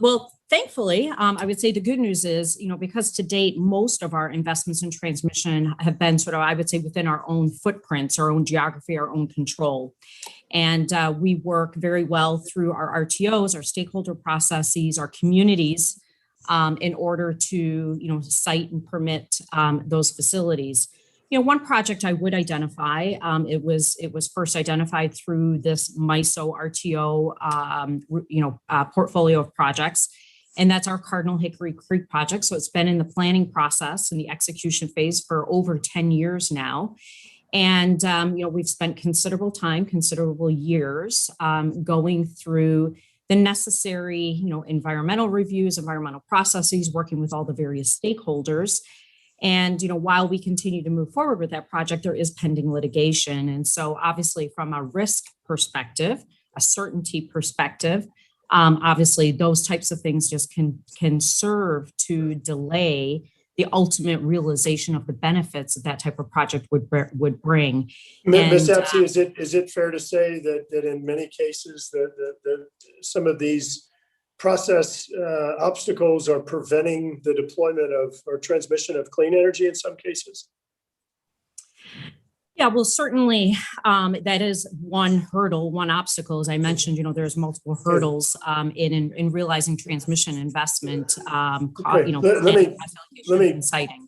Well, thankfully, I would say the good news is, because to date, most of our investments in transmission have been sort of, I would say, within our own footprints, our own geography, our own control. And we work very well through our RTOs, our stakeholder processes, our communities, in order to, site and permit those facilities. One project I would identify, it was first identified through this MISO RTO, portfolio of projects, and that's our Cardinal Hickory Creek project. So it's been in the planning process and the execution phase for over 10 years now. And, we've spent considerable years going through the necessary, environmental reviews, environmental processes, working with all the various stakeholders. And, while we continue to move forward with that project, there is pending litigation. And so obviously from a risk perspective, a certainty perspective, obviously those types of things just can serve to delay the ultimate realization of the benefits that that type of project would bring. Ms. Apsey, is it fair to say that in many cases that some of these process obstacles are preventing the deployment of or transmission of clean energy in some cases? Yeah, well, certainly that is one hurdle, one obstacle. As I mentioned, there's multiple hurdles in realizing transmission investment. Let me citing.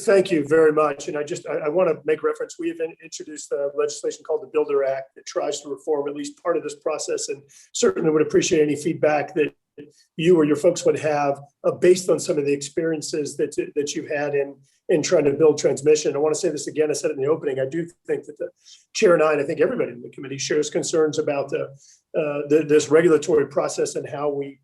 Thank you very much. And I want to make reference. We have introduced a legislation called the Builder Act that tries to reform at least part of this process, and certainly would appreciate any feedback that you or your folks would have based on some of the experiences that you've had in trying to build transmission. I want to say this again. I said it in the opening. I do think that the chair and I think everybody in the committee shares concerns about this regulatory process and how we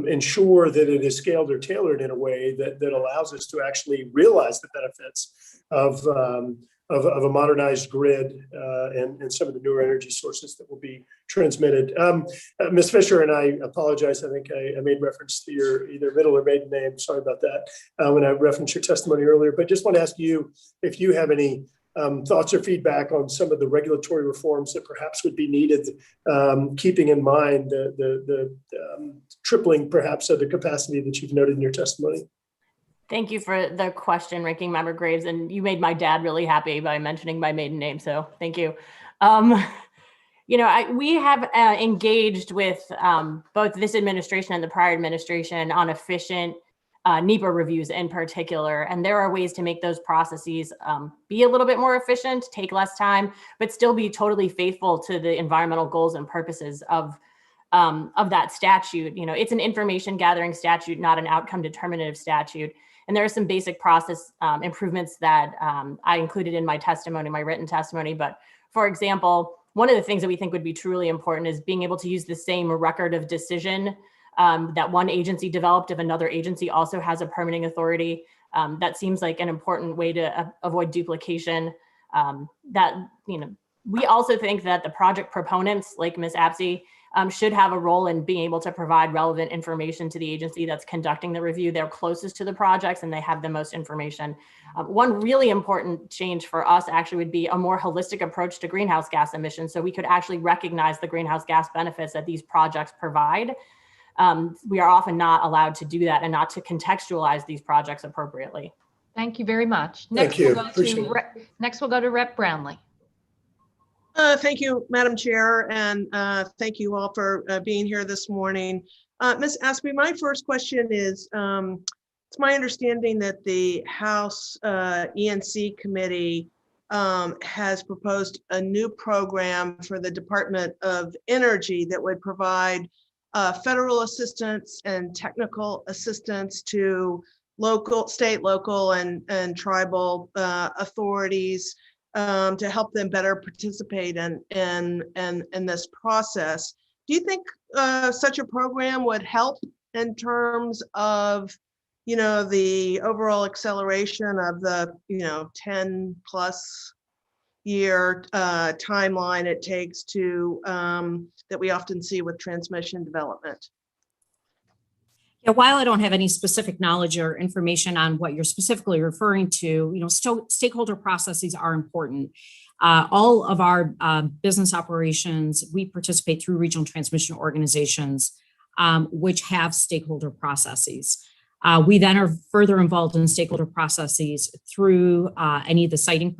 ensure that it is scaled or tailored in a way that allows us to actually realize the benefits of a modernized grid and some of the newer energy sources that will be transmitted. Ms. Fisher, and I apologize, I think I made reference to your either middle or maiden name. Sorry about that when I referenced your testimony earlier, but just want to ask you if you have any thoughts or feedback on some of the regulatory reforms that perhaps would be needed, keeping in mind the tripling perhaps of the capacity that you've noted in your testimony. Thank you for the question, Ranking Member Graves, and you made my dad really happy by mentioning my maiden name, so thank you. We have engaged with both this administration and the prior administration on efficient NEPA reviews in particular, and there are ways to make those processes be a little bit more efficient, take less time, but still be totally faithful to the environmental goals and purposes of that statute. It's an information gathering statute, not an outcome determinative statute. And there are some basic process improvements that I included in my testimony, my written testimony. But for example, one of the things that we think would be truly important is being able to use the same record of decision that one agency developed if another agency also has a permitting authority. That seems like an important way to avoid duplication. We also think that the project proponents, like Ms. Apsey, should have a role in being able to provide relevant information to the agency that's conducting the review. They're closest to the projects and they have the most information. One really important change for us actually would be a more holistic approach to greenhouse gas emissions, so we could actually recognize the greenhouse gas benefits that these projects provide. We are often not allowed to do that and not to contextualize these projects appropriately. Thank you very much. Thank you. Next we'll go to Rep. Brownlee. Thank you, Madam Chair, and thank you all for being here this morning. Ms. Aspie, my first question is, it's my understanding that the House ENC Committee has proposed a new program for the Department of Energy that would provide federal assistance and technical assistance to state, local, and tribal authorities to help them better participate in this process. Do you think such a program would help in terms of, the overall acceleration of the, 10 plus year timeline it takes to that we often see with transmission development? Yeah, while I don't have any specific knowledge or information on what you're specifically referring to, stakeholder processes are important. All of our business operations, we participate through regional transmission organizations, which have stakeholder processes. We then are further involved in stakeholder processes through any of the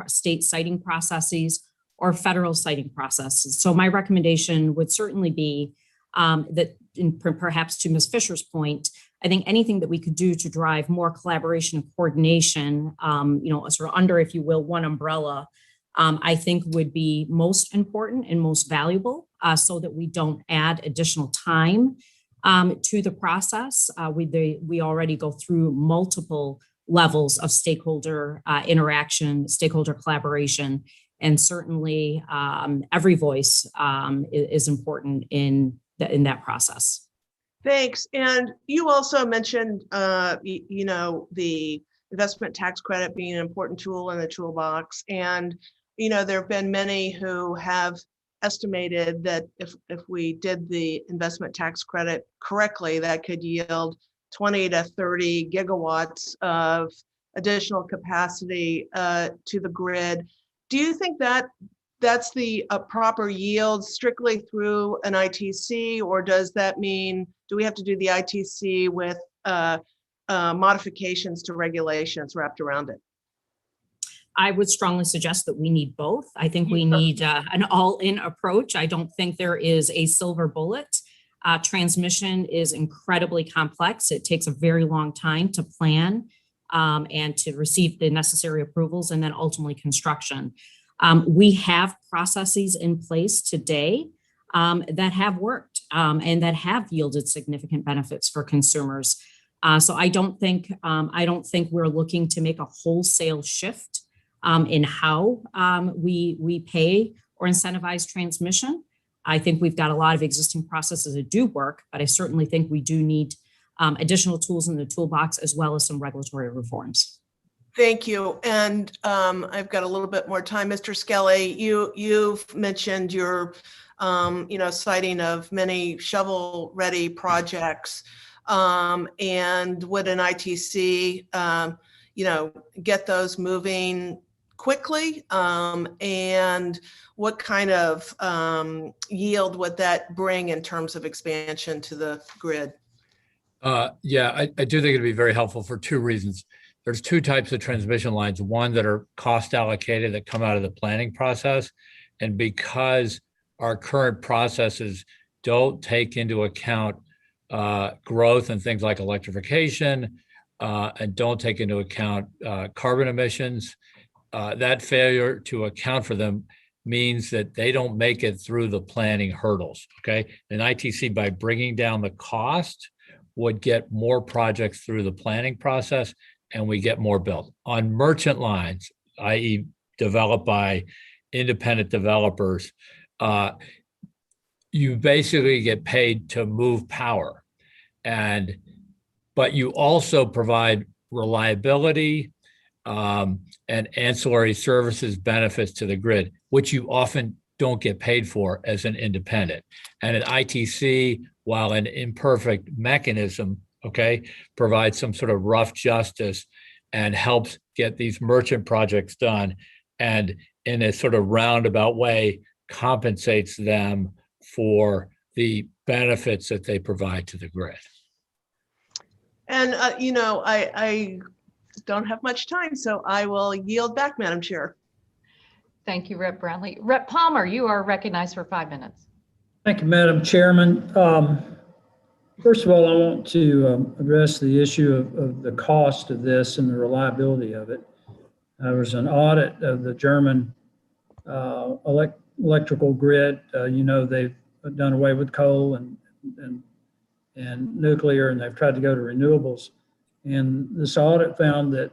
state siting processes or federal siting processes. So my recommendation would certainly be that, perhaps to Ms. Fisher's point, I think anything that we could do to drive more collaboration and coordination, sort of under, if you will, one umbrella, I think would be most important and most valuable, so that we don't add additional time to the process. We already go through multiple levels of stakeholder interaction, stakeholder collaboration, and certainly every voice is important in that process. Thanks. And you also mentioned, the investment tax credit being an important tool in the toolbox. And, there have been many who have estimated that if we did the investment tax credit correctly, that could yield 20 to 30 gigawatts of additional capacity to the grid. Do you think that that's the proper yield strictly through an ITC, or does that mean, do we have to do the ITC with modifications to regulations wrapped around it? I would strongly suggest that we need both. I think we need an all-in approach. I don't think there is a silver bullet. Transmission is incredibly complex. It takes a very long time to plan and to receive the necessary approvals, and then ultimately construction. We have processes in place today that have worked and that have yielded significant benefits for consumers. So I don't think we're looking to make a wholesale shift in how we pay or incentivize transmission. I think we've got a lot of existing processes that do work, but I certainly think we do need additional tools in the toolbox as well as some regulatory reforms. Thank you. And I've got a little bit more time. Mr. Skelly, you've mentioned your, citing of many shovel-ready projects. And would an ITC, get those moving quickly? And what kind of yield would that bring in terms of expansion to the grid? Yeah, I do think it'd be very helpful for two reasons. There's two types of transmission lines, one that are cost allocated that come out of the planning process. And because our current processes don't take into account growth and things like electrification and don't take into account carbon emissions, that failure to account for them means that they don't make it through the planning hurdles, okay? An ITC, by bringing down the cost, would get more projects through the planning process and we get more built. On merchant lines, i.e. developed by independent developers, you basically get paid to move power. But you also provide reliability and ancillary services benefits to the grid, which you often don't get paid for as an independent. And an ITC, while an imperfect mechanism, okay, provides some sort of rough justice and helps get these merchant projects done, and in a sort of roundabout way compensates them for the benefits that they provide to the grid. And, I don't have much time, so I will yield back, Madam Chair. Thank you, Rep. Brownlee. Rep. Palmer, you are recognized for 5 minutes. Thank you, Madam Chairman. First of all, I want to address the issue of the cost of this and the reliability of it. There was an audit of the German electrical grid. They've done away with coal and nuclear, and they've tried to go to renewables. And this audit found that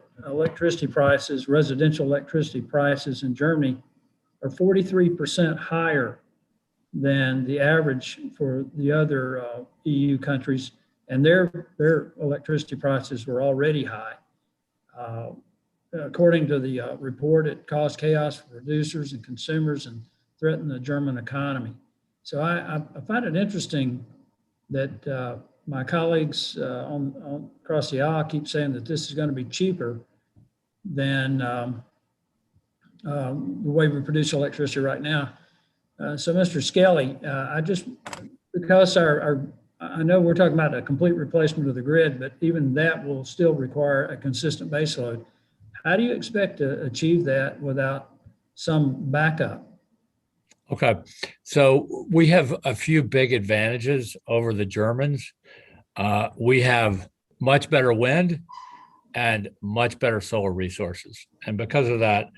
residential electricity prices in Germany are 43% higher than the average for the other EU countries, and their electricity prices were already high. According to the report, it caused chaos for producers and consumers and threatened the German economy. So I find it interesting that my colleagues across the aisle keep saying that this is going to be cheaper than the way we produce electricity right now. So Mr. Skelly, because I know we're talking about a complete replacement of the grid, but even that will still require a consistent baseload. How do you expect to achieve that without some backup? Okay, so we have a few big advantages over the Germans. We have much better wind and much better solar resources. And because of that,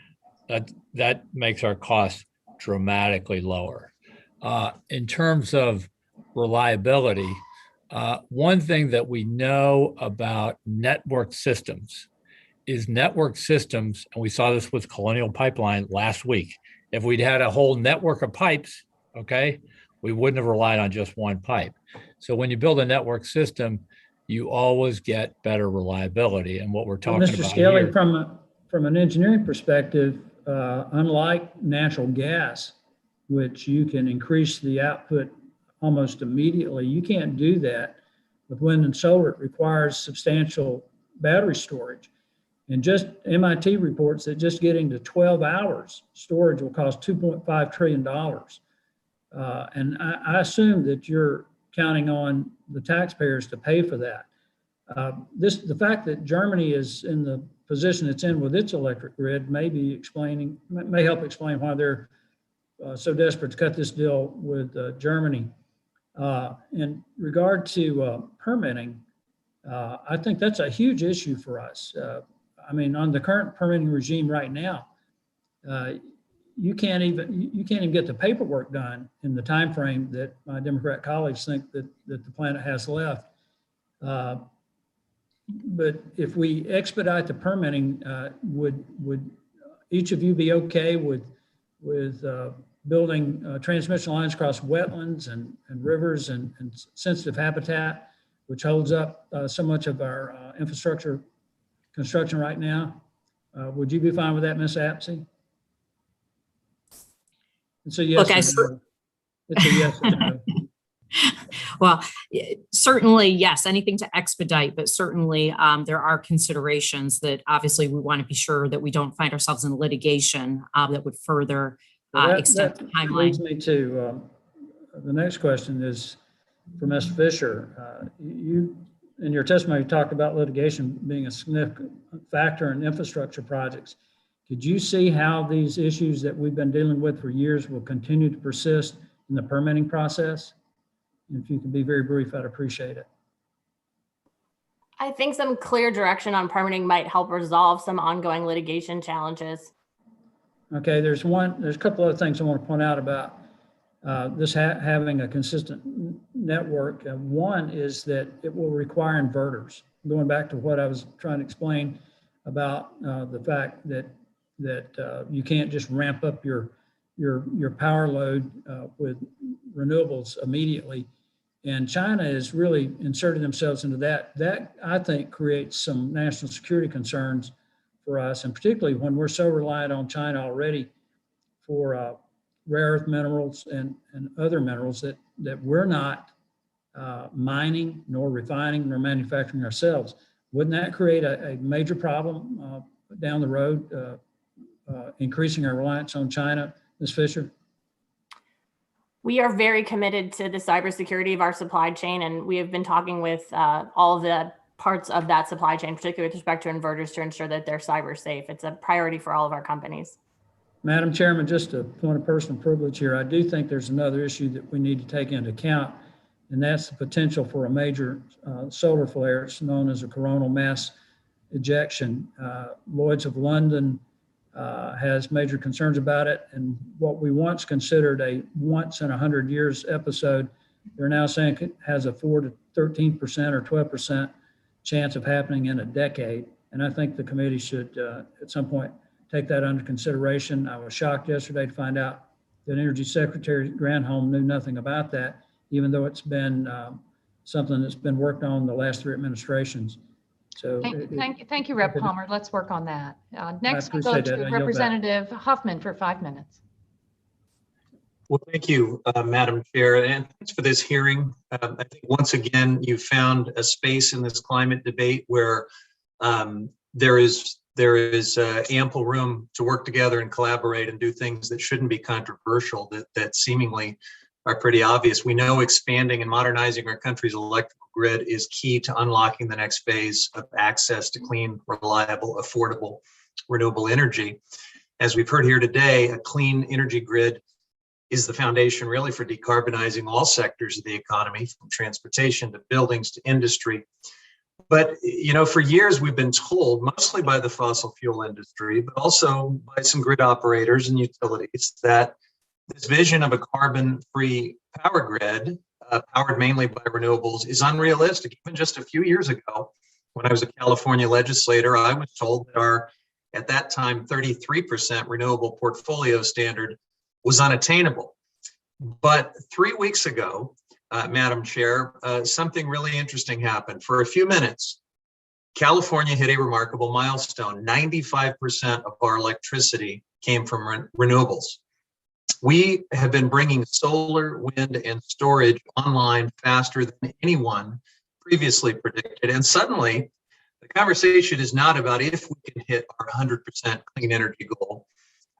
that makes our costs dramatically lower. In terms of reliability, one thing that we know about network systems is network systems, and we saw this with Colonial Pipeline last week. If we'd had a whole network of pipes, okay, we wouldn't have relied on just one pipe. So when you build a network system, you always get better reliability. And what we're talking about Mr. Skelly, here, from an engineering perspective, unlike natural gas, which you can increase the output almost immediately, you can't do that with wind and solar. It requires substantial battery storage. And just MIT reports that just getting to 12 hours storage will cost $2.5 trillion. And I assume that you're counting on the taxpayers to pay for that. The fact that Germany is in the position it's in with its electric grid may help explain why they're so desperate to cut this deal with Germany. In regard to permitting, I think that's a huge issue for us. On the current permitting regime right now, you can't even get the paperwork done in the time frame that my Democrat colleagues think that the planet has left. But if we expedite the permitting, would each of you be okay with building transmission lines across wetlands and rivers and sensitive habitat, which holds up so much of our infrastructure construction right now. Would you be fine with that, Ms. Apsey? It's a yes or no. It's a yes or no. Well, certainly, yes, anything to expedite, but certainly there are considerations that obviously we want to be sure that we don't find ourselves in litigation that would further extend the timeline. Leads me to the next question is for Mr. Fisher. You, in your testimony, talked about litigation being a significant factor in infrastructure projects. Could you see how these issues that we've been dealing with for years will continue to persist in the permitting process? If you could be very brief, I'd appreciate it. I think some clear direction on permitting might help resolve some ongoing litigation challenges. Okay, there's a couple other things I want to point out about this having a consistent network. One is that it will require inverters. Going back to what I was trying to explain about the fact that you can't just ramp up your power load with renewables immediately. And China has really inserted themselves into that. That, I think, creates some national security concerns for us, and particularly when we're so reliant on China already for rare earth minerals and other minerals that we're not mining, nor refining, nor manufacturing ourselves. Wouldn't that create a major problem down the road, increasing our reliance on China, Ms. Fisher? We are very committed to the cybersecurity of our supply chain, and we have been talking with all of the parts of that supply chain, particularly with respect to inverters, to ensure that they're cyber safe. It's a priority for all of our companies. Madam Chairman, just a point of personal privilege here. I do think there's another issue that we need to take into account, and that's the potential for a major solar flare. It's known as a coronal mass ejection. Lloyd's of London has major concerns about it, and what we once considered a once in 100 years episode, they're now saying it has a 4 to 13% or 12% chance of happening in a decade. And I think the committee should at some point take that under consideration. I was shocked yesterday to find out that Energy Secretary Granholm knew nothing about that, even though it's been something that's been worked on the last 3 administrations. So thank you, Rep. Palmer. Let's work on that. Next, we'll go to Representative Huffman for 5 minutes. Well, thank you, Madam Chair, and thanks for this hearing. I think once again, you found a space in this climate debate where there is ample room to work together and collaborate and do things that shouldn't be controversial, that seemingly are pretty obvious. We know expanding and modernizing our country's electrical grid is key to unlocking the next phase of access to clean, reliable, affordable, renewable energy. As we've heard here today, a clean energy grid is the foundation really for decarbonizing all sectors of the economy, from transportation to buildings to industry. But, you know, for years we've been told, mostly by the fossil fuel industry, but also by some grid operators and utilities, that this vision of a carbon-free power grid, powered mainly by renewables, is unrealistic. Even just a few years ago, when I was a California legislator, I was told that our, at that time, 33% renewable portfolio standard was unattainable. But 3 weeks ago, Madam Chair, something really interesting happened. For a few minutes, California hit a remarkable milestone. 95% of our electricity came from renewables. We have been bringing solar, wind, and storage online faster than anyone previously predicted. And suddenly, the conversation is not about if we can hit our 100% clean energy goal,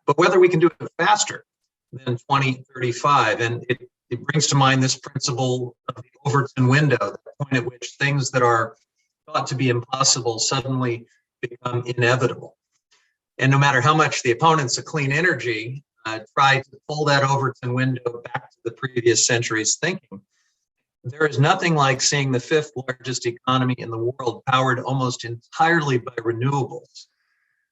but whether we can do it faster than 2035. And it brings to mind this principle of the Overton window, the point at which things that are thought to be impossible suddenly become inevitable. And no matter how much the opponents of clean energy try to pull that Overton window back to the previous century's thinking, there is nothing like seeing the 5th largest economy in the world powered almost entirely by renewables,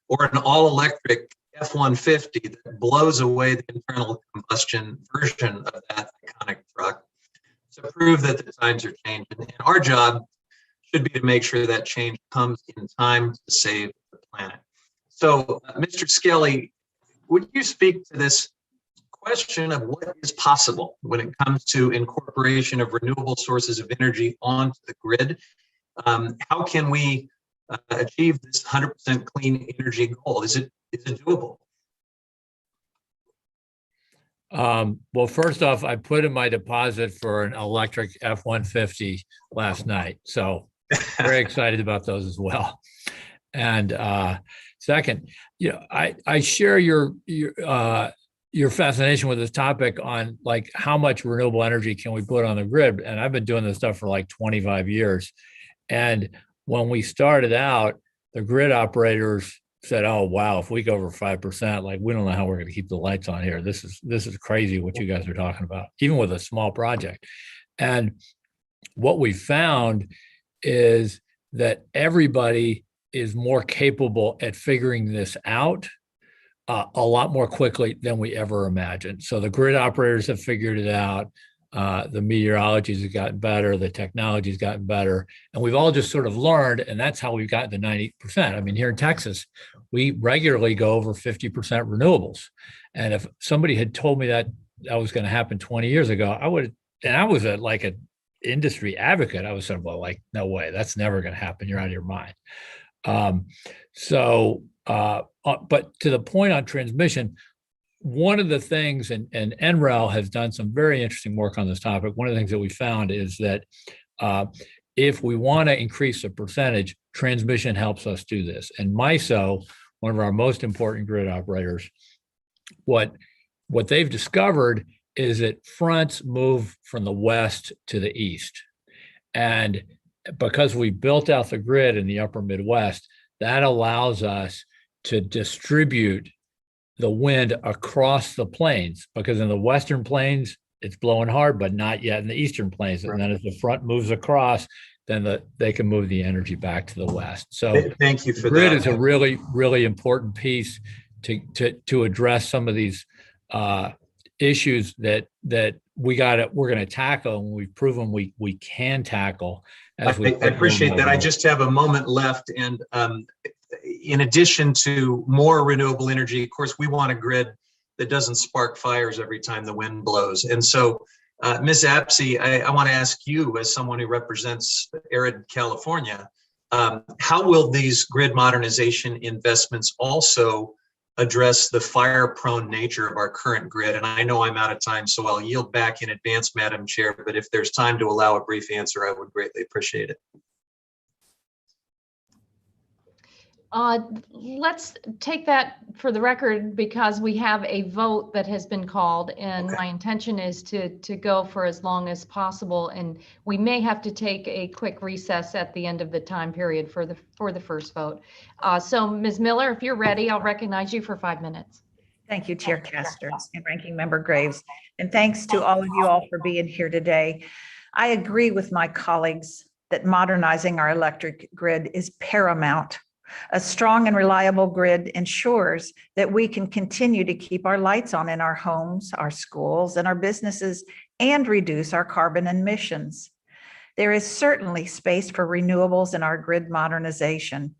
or an all-electric F-150 that blows away the internal combustion version of that iconic truck, to prove that the times are changing. And our job should be to make sure that change comes in time to save the planet. So, Mr. Skelly, would you speak to this question of what is possible when it comes to incorporation of renewable sources of energy onto the grid. How can we achieve this 100% clean energy goal? Is it doable? Well, first off, I put in my deposit for an electric F-150 last night. So very excited about those as well. And second, I share your fascination with this topic on like how much renewable energy can we put on the grid. And I've been doing this stuff for like 25 years. And when we started out, the grid operators said, "Oh, wow, if we go over 5%, like we don't know how we're going to keep the lights on here. This is crazy what you guys are talking about, even with a small project." And what we found is that everybody is more capable at figuring this out a lot more quickly than we ever imagined. So the grid operators have figured it out. The meteorologies have gotten better. The technology's gotten better. And we've all just sort of learned, and that's how we've gotten to 90%. I mean, here in Texas, we regularly go over 50% renewables. And if somebody had told me that was going to happen 20 years ago, I would, and I was like an industry advocate. I was saying, well, like, no way, that's never going to happen. You're out of your mind. But to the point on transmission, one of the things, and NREL has done some very interesting work on this topic. One of the things that we found is that if we want to increase the percentage, transmission helps us do this. And MISO, one of our most important grid operators, what they've discovered is that fronts move from the west to the east. And because we built out the grid in the upper Midwest, that allows us to distribute the wind across the plains, because in the western plains, it's blowing hard, but not yet in the eastern plains. And then as the front moves across, then they can move the energy back to the west. So thank you for that. Grid is a really, really important piece to address some of these issues that we're going to tackle, and we've proven we can tackle. I appreciate that. I just have a moment left, and in addition to more renewable energy, of course, we want a grid that doesn't spark fires every time the wind blows. And so, Ms. Apsey, I want to ask you, as someone who represents arid California, how will these grid modernization investments also address the fire-prone nature of our current grid? And I know I'm out of time, so I'll yield back in advance, Madam Chair, but if there's time to allow a brief answer, I would greatly appreciate it. Let's take that for the record, because we have a vote that has been called, and my intention is to go for as long as possible, and we may have to take a quick recess at the end of the time period for the first vote. So Ms. Miller, if you're ready, I'll recognize you for 5 minutes. Thank you, Chair Castor and Ranking Member Graves, and thanks to all of you all for being here today. I agree with my colleagues that modernizing our electric grid is paramount. A strong and reliable grid ensures that we can continue to keep our lights on in our homes, our schools, and our businesses, and reduce our carbon emissions. There is certainly space for renewables in our grid modernization.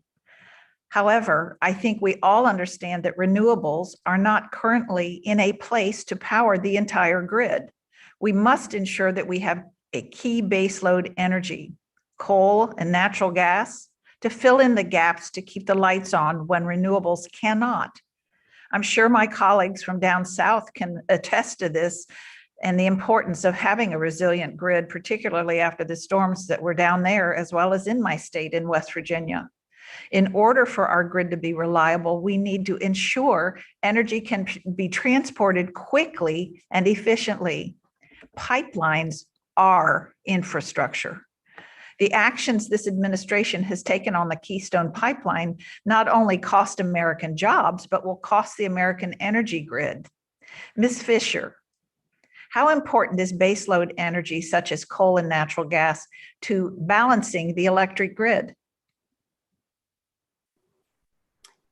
However, I think we all understand that renewables are not currently in a place to power the entire grid. We must ensure that we have a key baseload energy, coal and natural gas, to fill in the gaps to keep the lights on when renewables cannot. I'm sure my colleagues from down south can attest to this and the importance of having a resilient grid, particularly after the storms that were down there, as well as in my state in West Virginia. In order for our grid to be reliable, we need to ensure energy can be transported quickly and efficiently. Pipelines are infrastructure. The actions this administration has taken on the Keystone Pipeline not only cost American jobs, but will cost the American energy grid. Ms. Fisher, how important is baseload energy such as coal and natural gas to balancing the electric grid?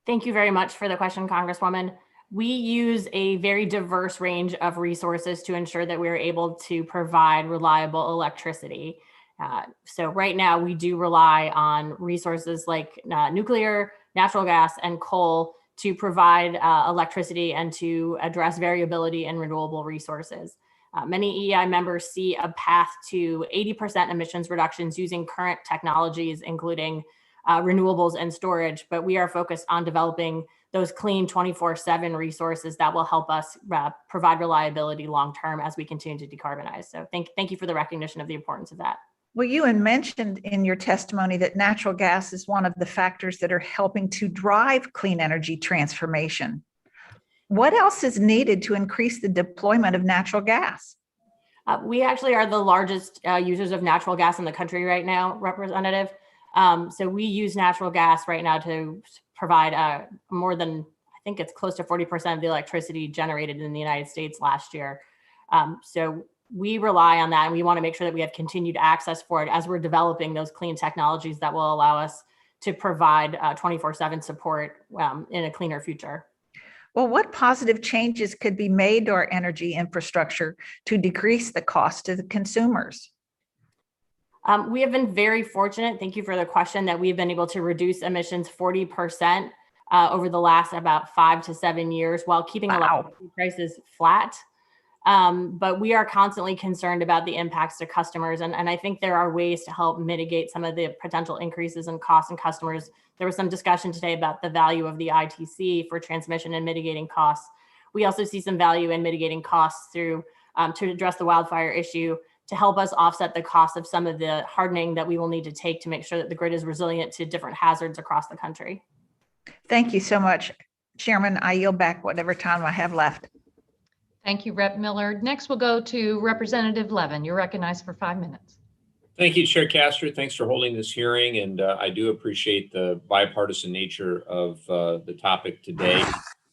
Thank you very much for the question, Congresswoman. We use a very diverse range of resources to ensure that we're able to provide reliable electricity. So right now we do rely on resources like nuclear, natural gas, and coal to provide electricity and to address variability in renewable resources. Many EEI members see a path to 80% emissions reductions using current technologies, including renewables and storage, but we are focused on developing those clean 24/7 resources that will help us provide reliability long-term as we continue to decarbonize. So thank you for the recognition of the importance of that. Well, you had mentioned in your testimony that natural gas is one of the factors that are helping to drive clean energy transformation. What else is needed to increase the deployment of natural gas? We actually are the largest users of natural gas in the country right now, Representative. So we use natural gas right now to provide more than, I think it's close to 40% of the electricity generated in the United States last year. So we rely on that, and we want to make sure that we have continued access for it as we're developing those clean technologies that will allow us to provide 24/7 support in a cleaner future. Well, what positive changes could be made to our energy infrastructure to decrease the cost to the consumers? We have been very fortunate, thank you for the question, that we've been able to reduce emissions 40% over the last about 5 to 7 years while keeping electricity prices flat. But we are constantly concerned about the impacts to customers. And I think there are ways to help mitigate some of the potential increases in costs and customers. There was some discussion today about the value of the ITC for transmission and mitigating costs. We also see some value in mitigating costs through to address the wildfire issue, to help us offset the cost of some of the hardening that we will need to take to make sure that the grid is resilient to different hazards across the country. Thank you so much, Chairman. I yield back whatever time I have left. Thank you, Rep. Miller. Next, we'll go to Representative Levin. You're recognized for 5 minutes. Thank you, Chair Castor. Thanks for holding this hearing, and I do appreciate the bipartisan nature of the topic today.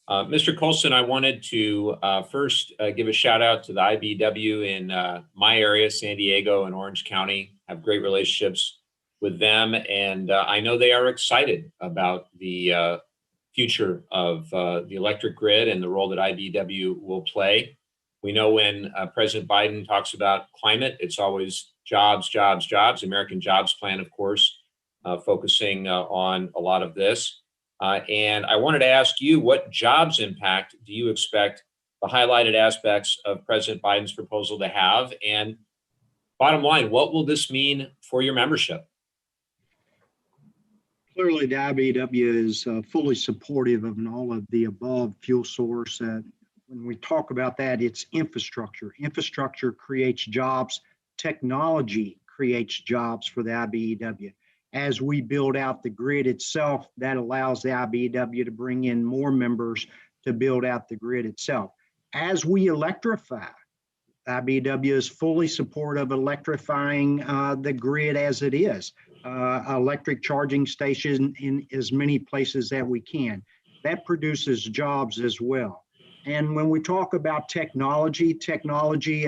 Mr. Colson, I wanted to first give a shout out to the IBEW in my area, San Diego and Orange County. I have great relationships with them, and I know they are excited about the future of the electric grid and the role that IBEW will play. We know when President Biden talks about climate, it's always jobs, jobs, jobs. American Jobs Plan, of course, focusing on a lot of this. And I wanted to ask you, what jobs impact do you expect the highlighted aspects of President Biden's proposal to have? And bottom line, what will this mean for your membership? Clearly, the IBEW is fully supportive of all of the above fuel source. When we talk about that, it's infrastructure. Infrastructure creates jobs. Technology creates jobs for the IBEW. As we build out the grid itself, that allows the IBEW to bring in more members to build out the grid itself. As we electrify, IBEW is fully supportive of electrifying the grid as it is. Electric charging station in as many places that we can. That produces jobs as well. And when we talk about technology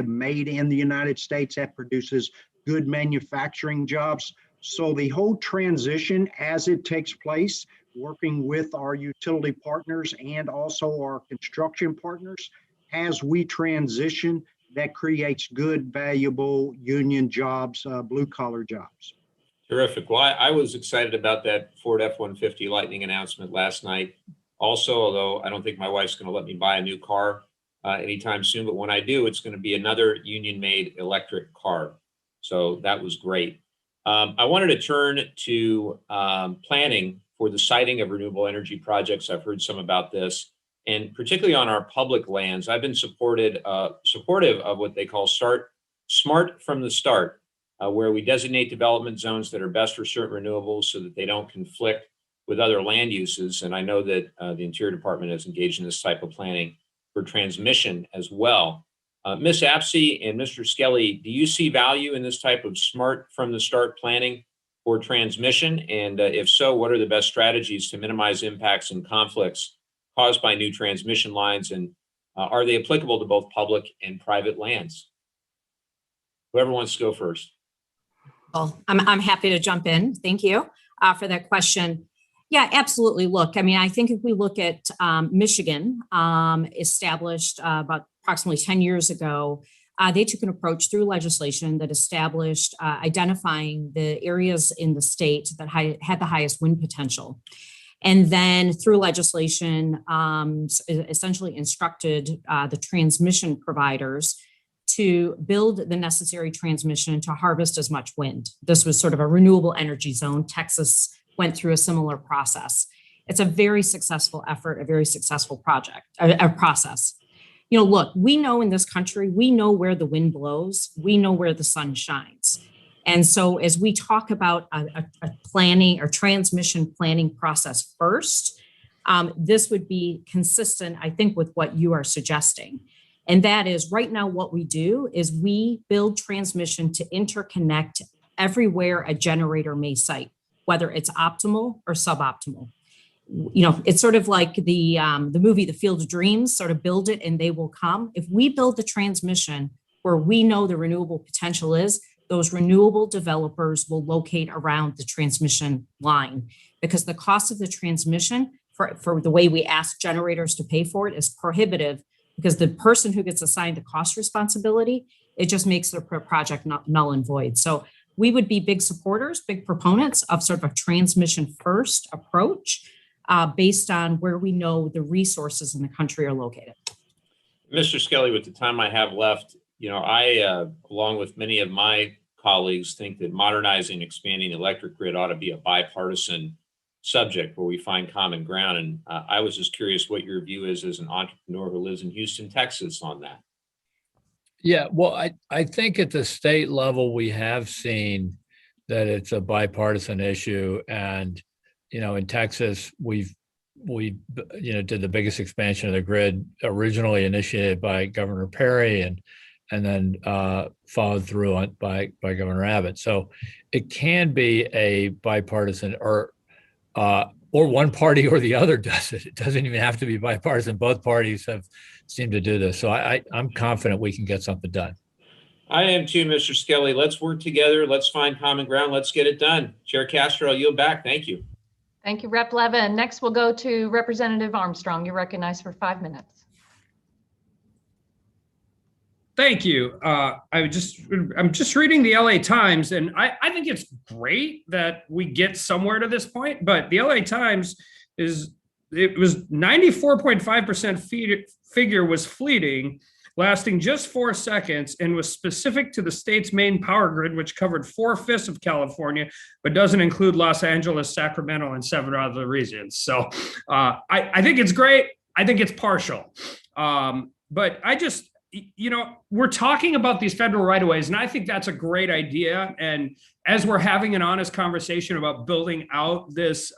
made in the United States, that produces good manufacturing jobs. So the whole transition as it takes place, working with our utility partners and also our construction partners, as we transition, that creates good, valuable union jobs, blue collar jobs. Terrific. Well, I was excited about that Ford F-150 Lightning announcement last night. Also, although I don't think my wife's going to let me buy a new car anytime soon, but when I do, it's going to be another union-made electric car. So that was great. I wanted to turn to planning for the siting of renewable energy projects. I've heard some about this, and particularly on our public lands. I've been supportive of what they call smart from the start, where we designate development zones that are best for certain renewables so that they don't conflict with other land uses. And I know that the Interior Department is engaged in this type of planning for transmission as well. Ms. Apsey and Mr. Skelly, do you see value in this type of smart from the start planning for transmission? And if so, what are the best strategies to minimize impacts and conflicts caused by new transmission lines? And are they applicable to both public and private lands? Whoever wants to go first. Well, I'm happy to jump in. Thank you for that question. Yeah, absolutely. Look, I mean, I think if we look at Michigan, established about approximately 10 years ago, they took an approach through legislation that established identifying the areas in the state that had the highest wind potential. And then through legislation, essentially instructed the transmission providers to build the necessary transmission to harvest as much wind. This was sort of a renewable energy zone. Texas went through a similar process. It's a very successful effort, a very successful project, a process. You know, look, we know in this country, we know where the wind blows, we know where the sun shines. And so as we talk about a planning or transmission planning process first, this would be consistent, I think, with what you are suggesting. And that is right now what we do is we build transmission to interconnect everywhere a generator may site, whether it's optimal or suboptimal. You know, it's sort of like the movie, The Field of Dreams, sort of build it and they will come. If we build the transmission where we know the renewable potential is, those renewable developers will locate around the transmission line because the cost of the transmission for the way we ask generators to pay for it is prohibitive because the person who gets assigned the cost responsibility, it just makes their project null and void. So we would be big supporters, big proponents of sort of a transmission first approach based on where we know the resources in the country are located. Mr. Skelly, with the time I have left, you know, I, along with many of my colleagues, think that modernizing, expanding the electric grid ought to be a bipartisan subject where we find common ground. And I was just curious what your view is as an entrepreneur who lives in Houston, Texas on that. Yeah, well, I think at the state level, we have seen that it's a bipartisan issue. And, you know, in Texas, we did the biggest expansion of the grid originally initiated by Governor Perry and then followed through on by Governor Abbott. So it can be a bipartisan or one party or the other does it. It doesn't even have to be bipartisan. Both parties have seemed to do this. So I'm confident we can get something done. I am too, Mr. Skelly. Let's work together. Let's find common ground. Let's get it done. Chair Castro, I'll yield back. Thank you. Thank you, Rep. Levin. Next, we'll go to Representative Armstrong. You're recognized for 5 minutes. Thank you. I'm just reading the LA Times, and I think it's great that we get somewhere to this point, but the LA Times was 94.5% figure was fleeting, lasting just 4 seconds, and was specific to the state's main power grid, which covered 4/5 of California, but doesn't include Los Angeles, Sacramento, and 7 other regions. So I think it's great. I think it's partial. But I just, you know, we're talking about these federal right-of-ways, and I think that's a great idea. And as we're having an honest conversation about building out this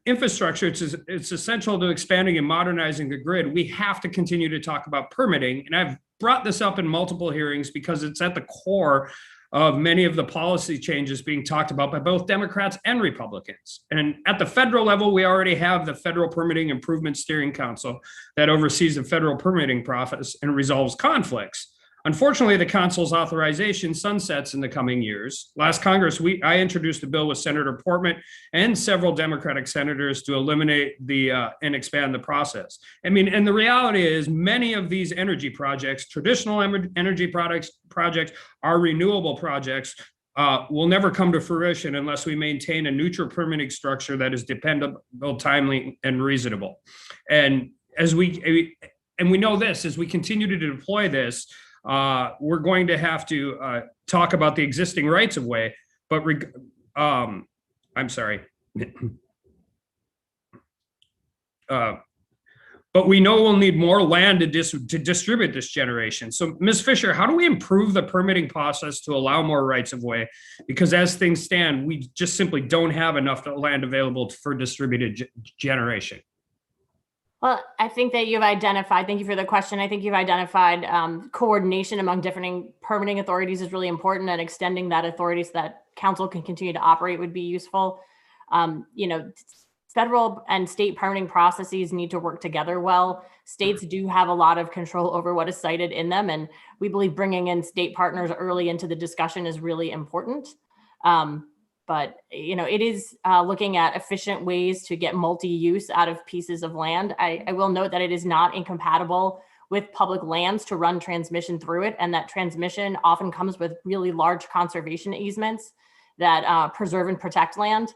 infrastructure, it's essential to expanding and modernizing the grid. We have to continue to talk about permitting. And I've brought this up in multiple hearings because it's at the core of many of the policy changes being talked about by both Democrats and Republicans. And at the federal level, we already have the Federal Permitting Improvement Steering Council that oversees the federal permitting process and resolves conflicts. Unfortunately, the council's authorization sunsets in the coming years. Last Congress, I introduced a bill with Senator Portman and several Democratic senators to eliminate and expand the process. I mean, and the reality is many of these energy projects, traditional energy projects are renewable projects, will never come to fruition unless we maintain a neutral permitting structure that is dependable, timely, and reasonable. And we know this, as we continue to deploy this, we're going to have to talk about the existing rights of way, but I'm sorry. But we know we'll need more land to distribute this generation. So Ms. Fisher, how do we improve the permitting process to allow more rights of way? Because as things stand, we just simply don't have enough land available for distributed generation. Well, I think that you've identified, thank you for the question. I think you've identified coordination among different permitting authorities is really important, and extending that authority so that council can continue to operate would be useful. You know, federal and state permitting processes need to work together well. States do have a lot of control over what is cited in them, and we believe bringing in state partners early into the discussion is really important. But, you know, it is looking at efficient ways to get multi-use out of pieces of land. I will note that it is not incompatible with public lands to run transmission through it, and that transmission often comes with really large conservation easements that preserve and protect land.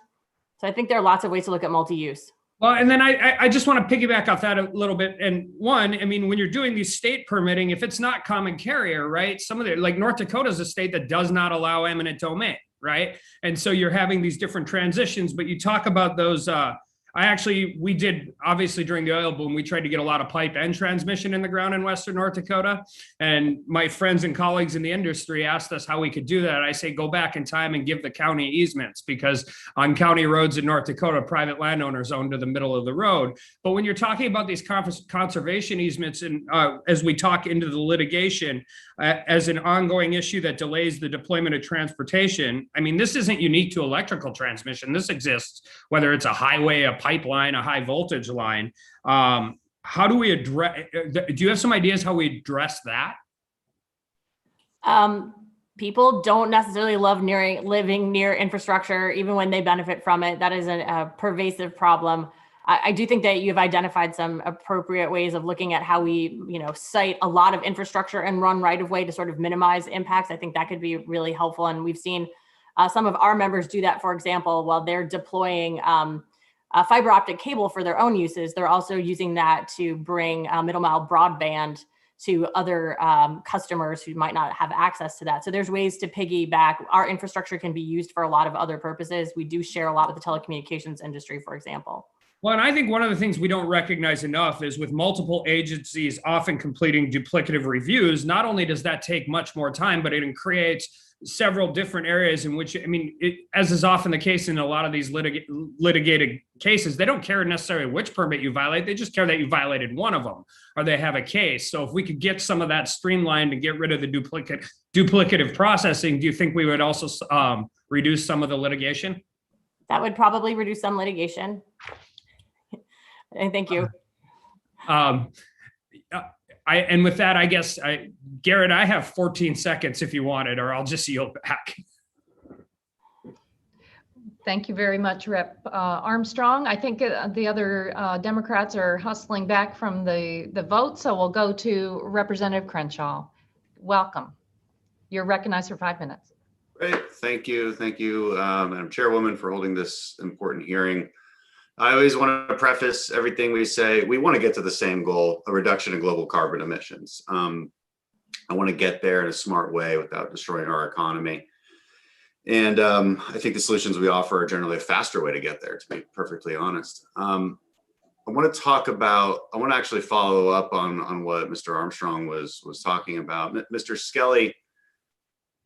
So I think there are lots of ways to look at multi-use. Well, and then I just want to piggyback off that a little bit. And one, I mean, when you're doing these state permitting, if it's not common carrier, right? Some of the, like North Dakota is a state that does not allow eminent domain, right? And so you're having these different transitions, but you talk about those, we did, obviously during the oil boom, we tried to get a lot of pipe and transmission in the ground in Western North Dakota. And my friends and colleagues in the industry asked us how we could do that. I say, go back in time and give the county easements, because on county roads in North Dakota, private landowners own to the middle of the road. But when you're talking about these conservation easements, and as we talk into the litigation, as an ongoing issue that delays the deployment of transportation, I mean, this isn't unique to electrical transmission. This exists, whether it's a highway, a pipeline, a high voltage line. How do we address, do you have some ideas how we address that? People don't necessarily love living near infrastructure, even when they benefit from it. That is a pervasive problem. I do think that you've identified some appropriate ways of looking at how we, site a lot of infrastructure and run right of way to sort of minimize impacts. I think that could be really helpful. And we've seen some of our members do that, for example, while they're deploying fiber optic cable for their own uses. They're also using that to bring middle mile broadband to other customers who might not have access to that. So there's ways to piggyback. Our infrastructure can be used for a lot of other purposes. We do share a lot with the telecommunications industry, for example. Well, and I think one of the things we don't recognize enough is with multiple agencies often completing duplicative reviews, not only does that take much more time, but it creates several different areas in which, as is often the case in a lot of these litigated cases, they don't care necessarily which permit you violate. They just care that you violated one of them or they have a case. So if we could get some of that streamlined and get rid of the duplicative processing, do you think we would also reduce some of the litigation? That would probably reduce some litigation. And thank you. And with that, I guess, Garrett, I have 14 seconds if you want it, or I'll just yield back. Thank you very much, Rep. Armstrong. I think the other Democrats are hustling back from the vote, so we'll go to Representative Crenshaw. Welcome. You're recognized for 5 minutes. Great. Thank you. Thank you, Madam Chairwoman, for holding this important hearing. I always want to preface everything we say. We want to get to the same goal, a reduction in global carbon emissions. I want to get there in a smart way without destroying our economy. And I think the solutions we offer are generally a faster way to get there, to be perfectly honest. I want to actually follow up on what Mr. Armstrong was talking about. Mr. Skelly,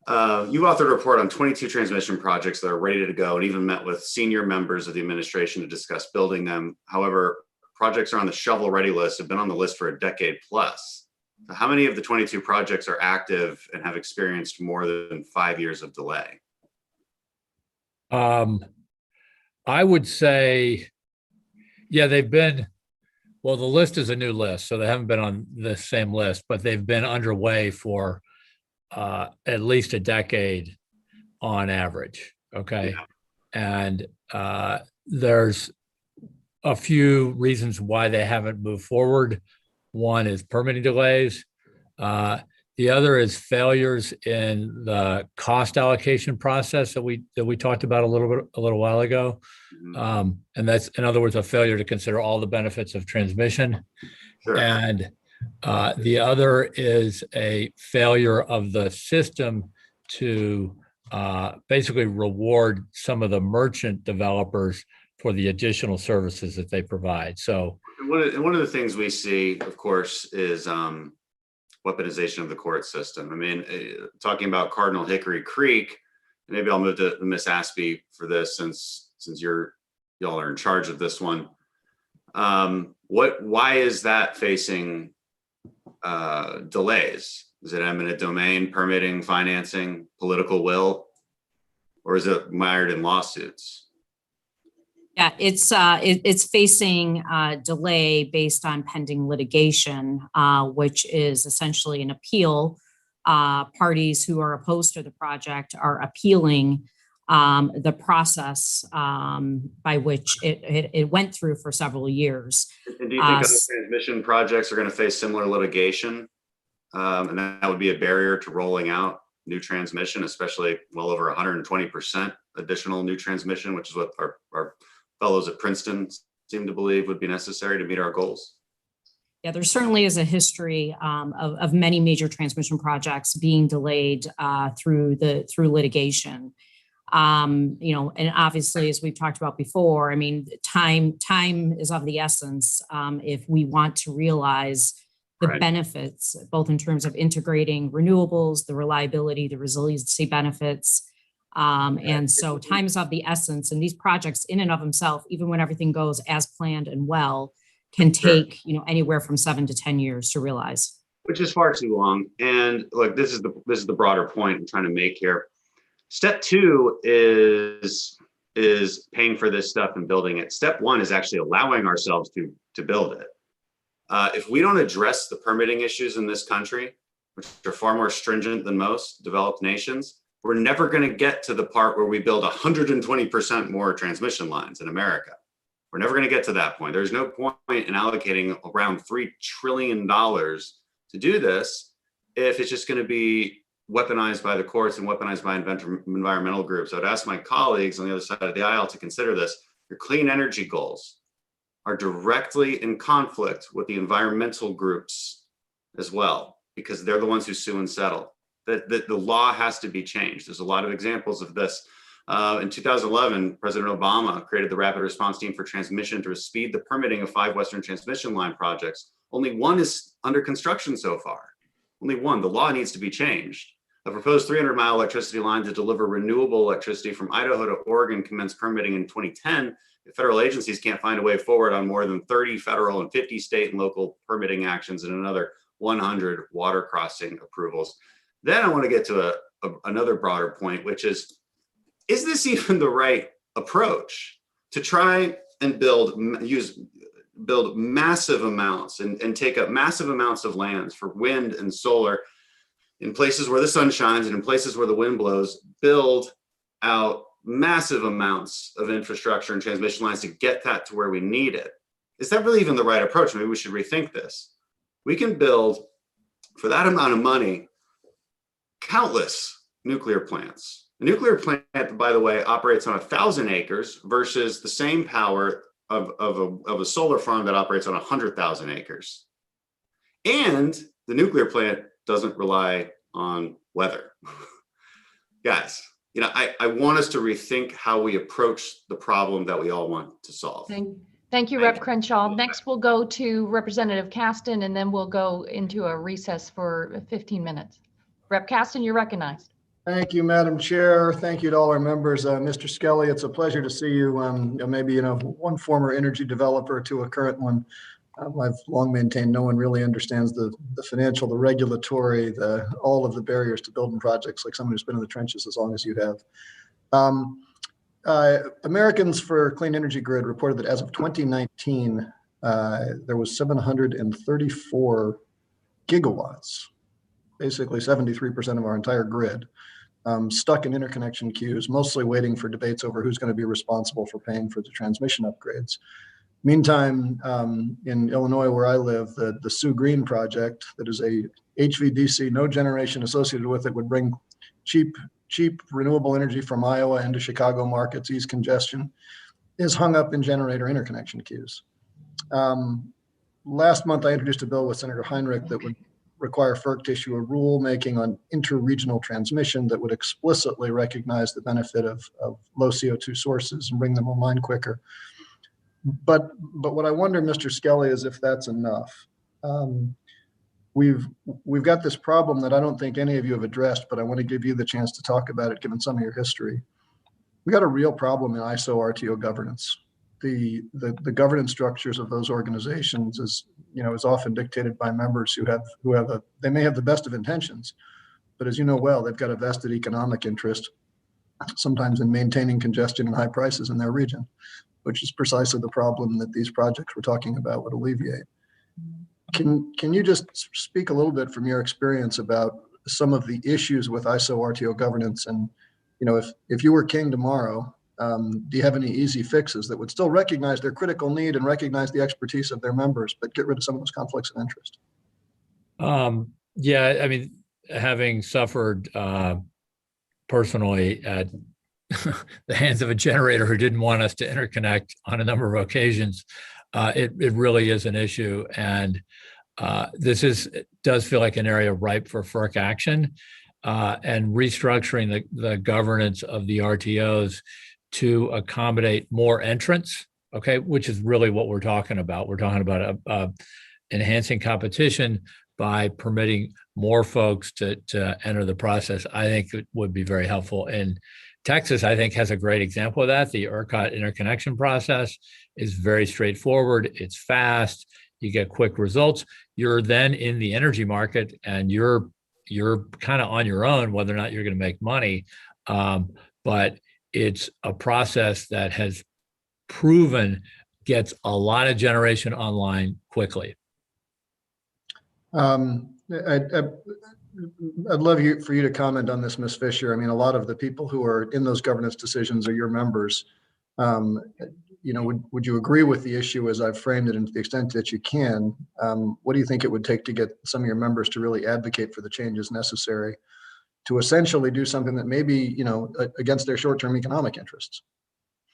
you authored a report on 22 transmission projects that are ready to go and even met with senior members of the administration to discuss building them. However, projects are on the shovel-ready list, have been on the list for a decade plus. So how many of the 22 projects are active and have experienced more than 5 years of delay? I would say, yeah, they've been, well, the list is a new list, so they haven't been on the same list, but they've been underway for at least a decade on average. Okay. Yeah. And there's a few reasons why they haven't moved forward. One is permitting delays. The other is failures in the cost allocation process that we talked about a little while ago. And that's, in other words, a failure to consider all the benefits of transmission. Sure. And the other is a failure of the system to basically reward some of the merchant developers for the additional services that they provide. So one of the things we see, of course, is weaponization of the court system. I mean, talking about Cardinal Hickory Creek, maybe I'll move to Miss Aspey for this since y'all are in charge of this one. Why is that facing delays? Is it eminent domain, permitting, financing, political will, or is it mired in lawsuits? Yeah, it's facing delay based on pending litigation, which is essentially an appeal. Parties who are opposed to the project are appealing the process by which it went through for several years. And do you think other transmission projects are going to face similar litigation? And that would be a barrier to rolling out new transmission, especially well over 120% additional new transmission, which is what our fellows at Princeton seem to believe would be necessary to meet our goals? Yeah, there certainly is a history of many major transmission projects being delayed through litigation. And obviously, as we've talked about before, I mean, time is of the essence if we want to realize the benefits, both in terms of integrating renewables, the reliability, the resiliency benefits. And so time is of the essence, and these projects in and of themselves, even when everything goes as planned and well, can take, anywhere from 7 to 10 years to realize. Which is far too long. And look, this is the broader point I'm trying to make here. Step 2 is paying for this stuff and building it. Step 1 is actually allowing ourselves to build it. If we don't address the permitting issues in this country, which are far more stringent than most developed nations, we're never going to get to the part where we build 120% more transmission lines in America. We're never going to get to that point. There's no point in allocating around $3 trillion to do this if it's just going to be weaponized by the courts and weaponized by environmental groups. I'd ask my colleagues on the other side of the aisle to consider this. Your clean energy goals are directly in conflict with the environmental groups as well, because they're the ones who sue and settle. The law has to be changed. There's a lot of examples of this. In 2011, President Obama created the Rapid Response Team for Transmission to speed the permitting of 5 Western transmission line projects. Only 1 is under construction so far. Only 1. The law needs to be changed. A proposed 300-mile electricity line to deliver renewable electricity from Idaho to Oregon commenced permitting in 2010. If federal agencies can't find a way forward on more than 30 federal and 50 state and local permitting actions and another 100 water crossing approvals. Then I want to get to another broader point, which is this even the right approach to try and build massive amounts and take up massive amounts of lands for wind and solar in places where the sun shines and in places where the wind blows, build out massive amounts of infrastructure and transmission lines to get that to where we need it? Is that really even the right approach? Maybe we should rethink this. We can build, for that amount of money, countless nuclear plants. A nuclear plant, by the way, operates on 1,000 acres versus the same power of a solar farm that operates on 100,000 acres. And the nuclear plant doesn't rely on weather. Guys, I want us to rethink how we approach the problem that we all want to solve. Thank you, Rep. Crenshaw. Next, we'll go to Representative Caston, and then we'll go into a recess for 15 minutes. Rep. Caston, you're recognized. Thank you, Madam Chair. Thank you to all our members. Mr. Skelly, it's a pleasure to see you. Maybe, one former energy developer to a current one. I've long maintained no one really understands the financial, the regulatory, all of the barriers to building projects like someone who's been in the trenches as long as you have. Americans for Clean Energy Grid reported that as of 2019, there was 734 gigawatts, basically 73% of our entire grid, stuck in interconnection queues, mostly waiting for debates over who's going to be responsible for paying for the transmission upgrades. Meantime, in Illinois, where I live, the Sioux Green project, that is a HVDC, no generation associated with it, would bring cheap renewable energy from Iowa into Chicago markets, ease congestion, is hung up in generator interconnection queues. Last month, I introduced a bill with Senator Heinrich that would require FERC to issue a rule making on interregional transmission that would explicitly recognize the benefit of low CO2 sources and bring them online quicker. But what I wonder, Mr. Skelly, is if that's enough. We've got this problem that I don't think any of you have addressed, but I want to give you the chance to talk about it, given some of your history. We got a real problem in ISO RTO governance. The governance structures of those organizations is often dictated by members they may have the best of intentions, but as you know well, they've got a vested economic interest, sometimes in maintaining congestion and high prices in their region, which is precisely the problem that these projects we're talking about would alleviate. Can you just speak a little bit from your experience about some of the issues with ISO RTO governance? And if you were king tomorrow, do you have any easy fixes that would still recognize their critical need and recognize the expertise of their members, but get rid of some of those conflicts of interest? Yeah, I mean, having suffered personally at the hands of a generator who didn't want us to interconnect on a number of occasions, it really is an issue. And it does feel like an area ripe for FERC action, and restructuring the governance of the RTOs to accommodate more entrants, okay, which is really what we're talking about. We're talking about enhancing competition by permitting more folks to enter the process. I think it would be very helpful. And Texas, I think, has a great example of that. The ERCOT interconnection process is very straightforward. It's fast. You get quick results. You're then in the energy market, and you're kind of on your own whether or not you're going to make money. But it's a process that has proven gets a lot of generation online quickly. I'd love for you to comment on this, Ms. Fisher. I mean, a lot of the people who are in those governance decisions are your members. Would you agree with the issue as I've framed it, and to the extent that you can, what do you think it would take to get some of your members to really advocate for the changes necessary to essentially do something that may be, against their short-term economic interests?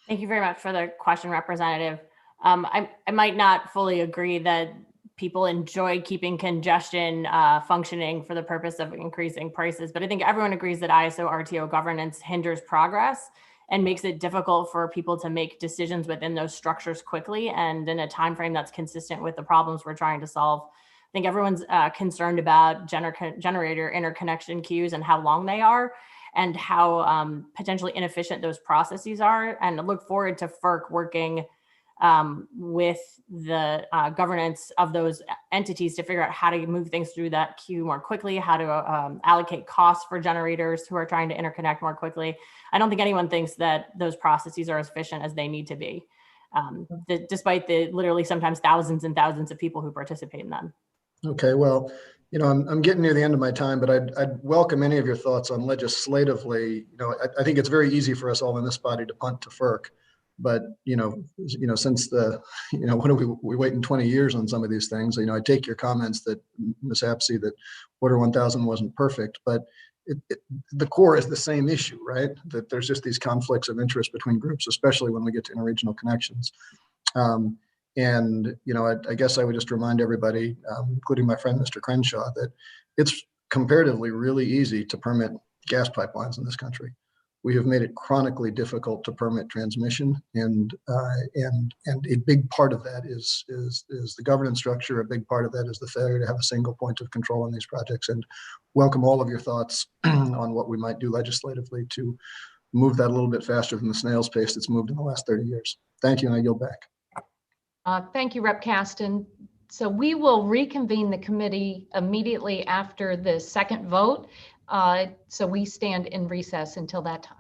Thank you very much for the question, Representative. I might not fully agree that people enjoy keeping congestion functioning for the purpose of increasing prices, but I think everyone agrees that ISO RTO governance hinders progress and makes it difficult for people to make decisions within those structures quickly and in a time frame that's consistent with the problems we're trying to solve. I think everyone's concerned about generator interconnection queues and how long they are and how potentially inefficient those processes are. And I look forward to FERC working with the governance of those entities to figure out how to move things through that queue more quickly, how to allocate costs for generators who are trying to interconnect more quickly. I don't think anyone thinks that those processes are as efficient as they need to be, despite the literally sometimes thousands and thousands of people who participate in them. Okay, well, I'm getting near the end of my time, but I'd welcome any of your thoughts on legislatively. I think it's very easy for us all in this body to punt to FERC. But since what are we waiting 20 years on some of these things? I take your comments that Ms. Apsey that Order 1000 wasn't perfect, but the core is the same issue, right? That there's just these conflicts of interest between groups, especially when we get to interregional connections. I guess I would just remind everybody, including my friend Mr. Crenshaw, that it's comparatively really easy to permit gas pipelines in this country. We have made it chronically difficult to permit transmission, and a big part of that is the governance structure. A big part of that is the failure to have a single point of control on these projects. And welcome all of your thoughts on what we might do legislatively to move that a little bit faster than the snail's pace that's moved in the last 30 years. Thank you, and I yield back. Thank you, Rep. Caston. So we will reconvene the committee immediately after the second vote. So we stand in recess until that time.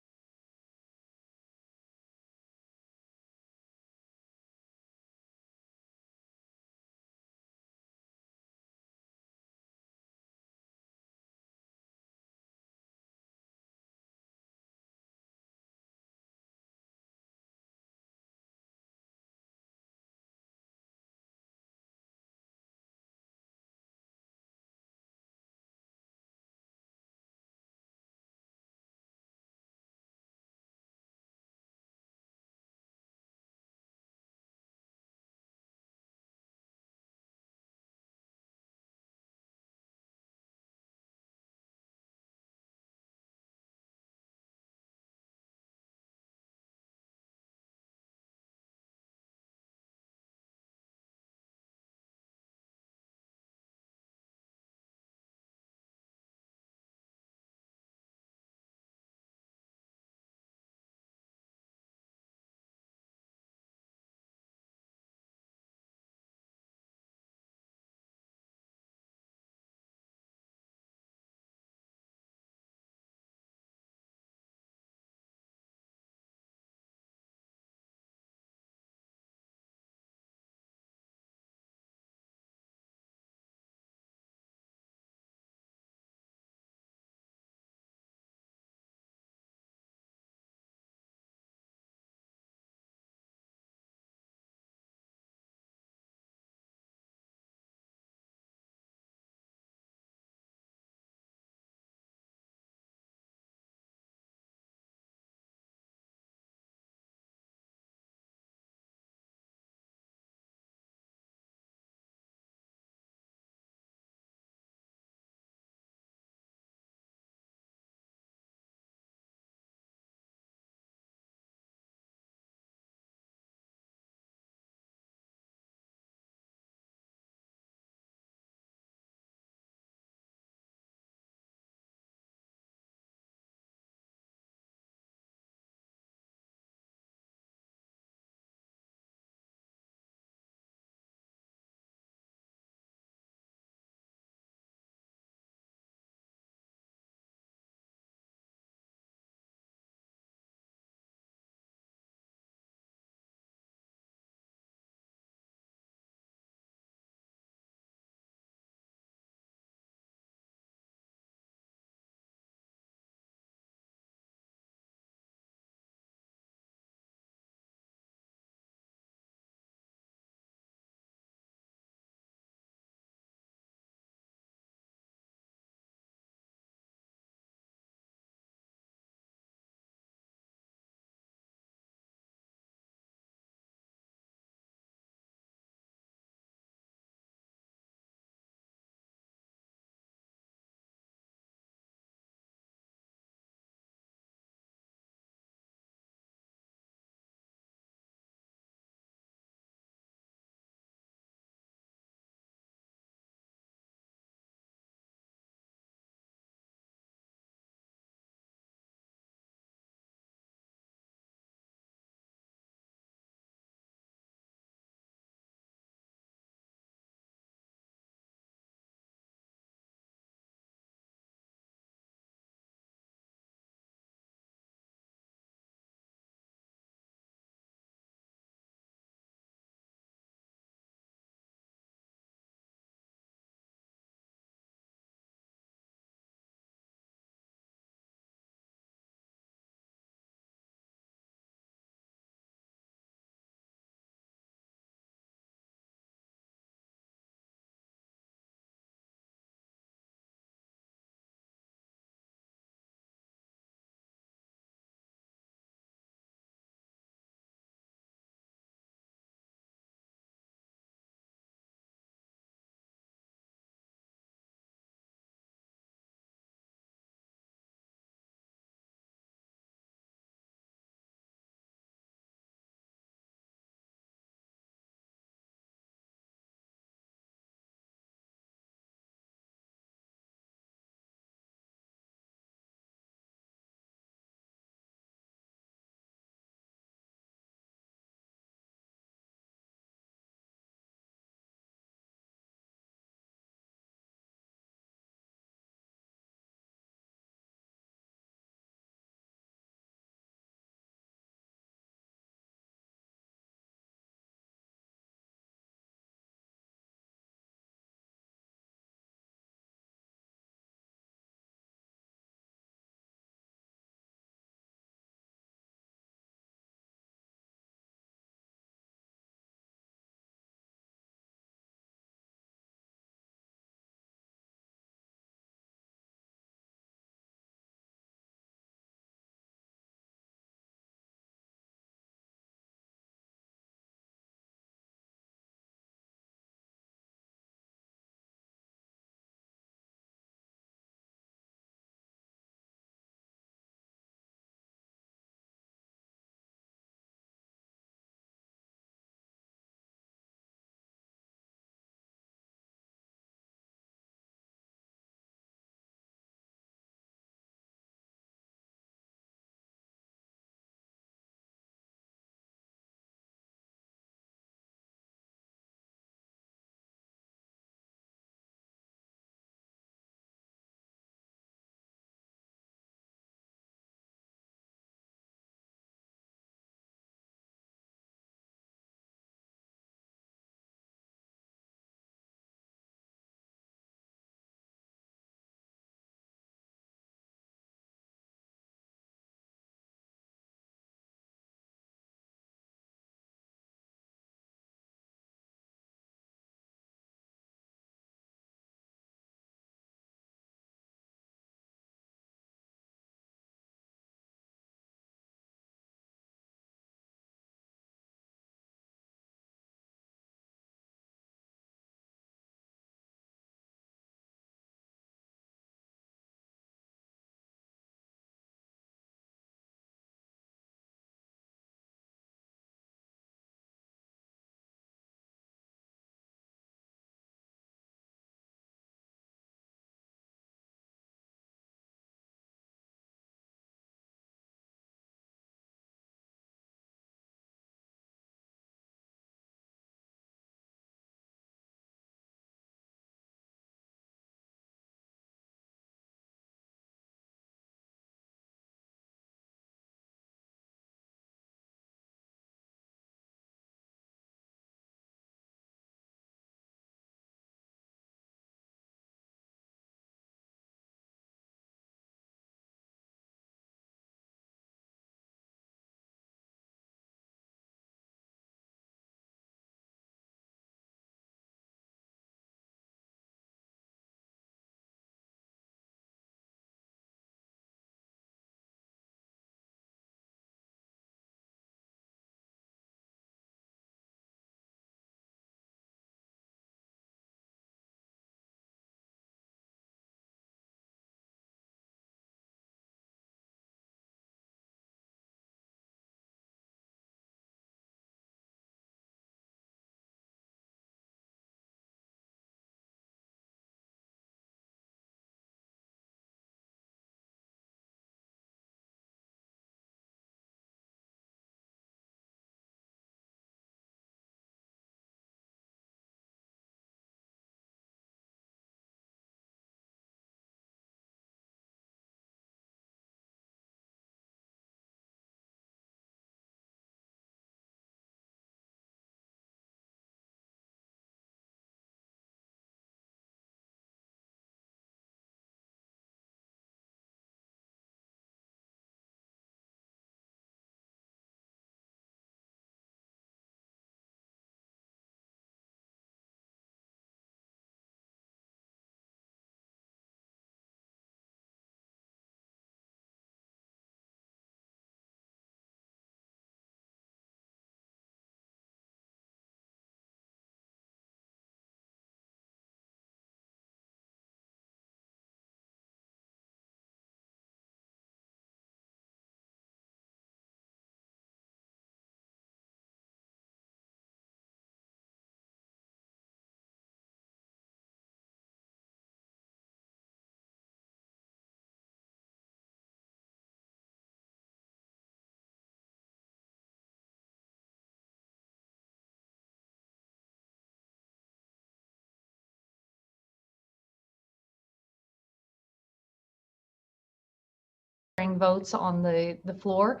registering votes on the floor.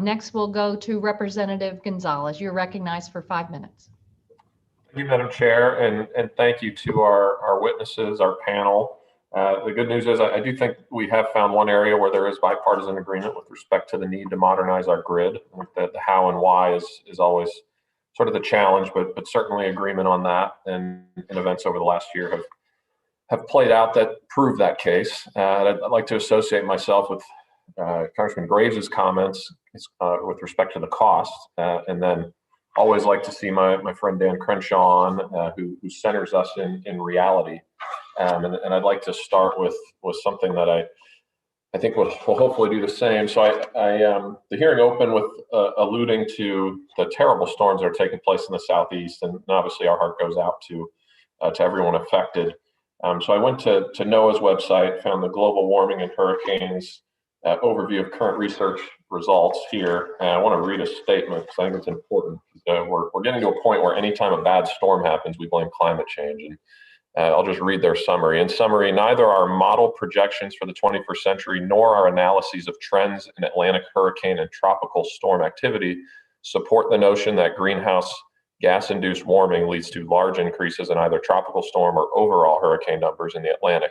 Next, we'll go to Representative Gonzalez. You're recognized for 5 minutes. Thank you, Madam Chair, and thank you to our witnesses, our panel. The good news is I do think we have found one area where there is bipartisan agreement with respect to the need to modernize our grid. The how and why is always sort of the challenge, but certainly agreement on that. And events over the last year have played out that prove that case. I'd like to associate myself with Congressman Graves's comments with respect to the cost, and then always like to see my friend Dan Crenshaw on, who centers us in reality. And I'd like to start with something that I think will hopefully do the same. So the hearing opened with alluding to the terrible storms that are taking place in the Southeast, and obviously our heart goes out to everyone affected. So I went to NOAA's website, found the global warming and hurricanes overview of current research results here. And I want to read a statement because I think it's important. We're getting to a point where anytime a bad storm happens, we blame climate change. And I'll just read their summary. In summary, neither our model projections for the 21st century nor our analyses of trends in Atlantic hurricane and tropical storm activity support the notion that greenhouse gas-induced warming leads to large increases in either tropical storm or overall hurricane numbers in the Atlantic.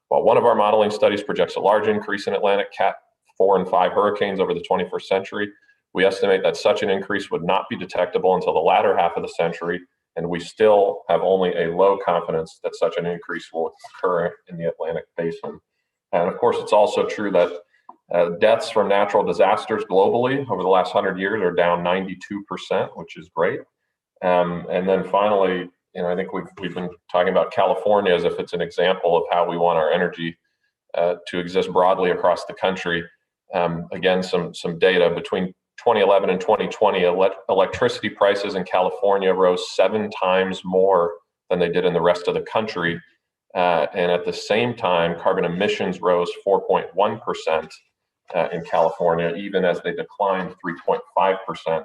While one of our modeling studies projects a large increase in Atlantic Cat 4 and 5 hurricanes over the 21st century, we estimate that such an increase would not be detectable until the latter half of the century, and we still have only a low confidence that such an increase will occur in the Atlantic basin. And of course, it's also true that deaths from natural disasters globally over the last 100 years are down 92%, which is great. And then finally, I think we've been talking about California as if it's an example of how we want our energy to exist broadly across the country. Again, some data between 2011 and 2020, electricity prices in California rose 7 times more than they did in the rest of the country. And at the same time, carbon emissions rose 4.1% in California, even as they declined 3.5%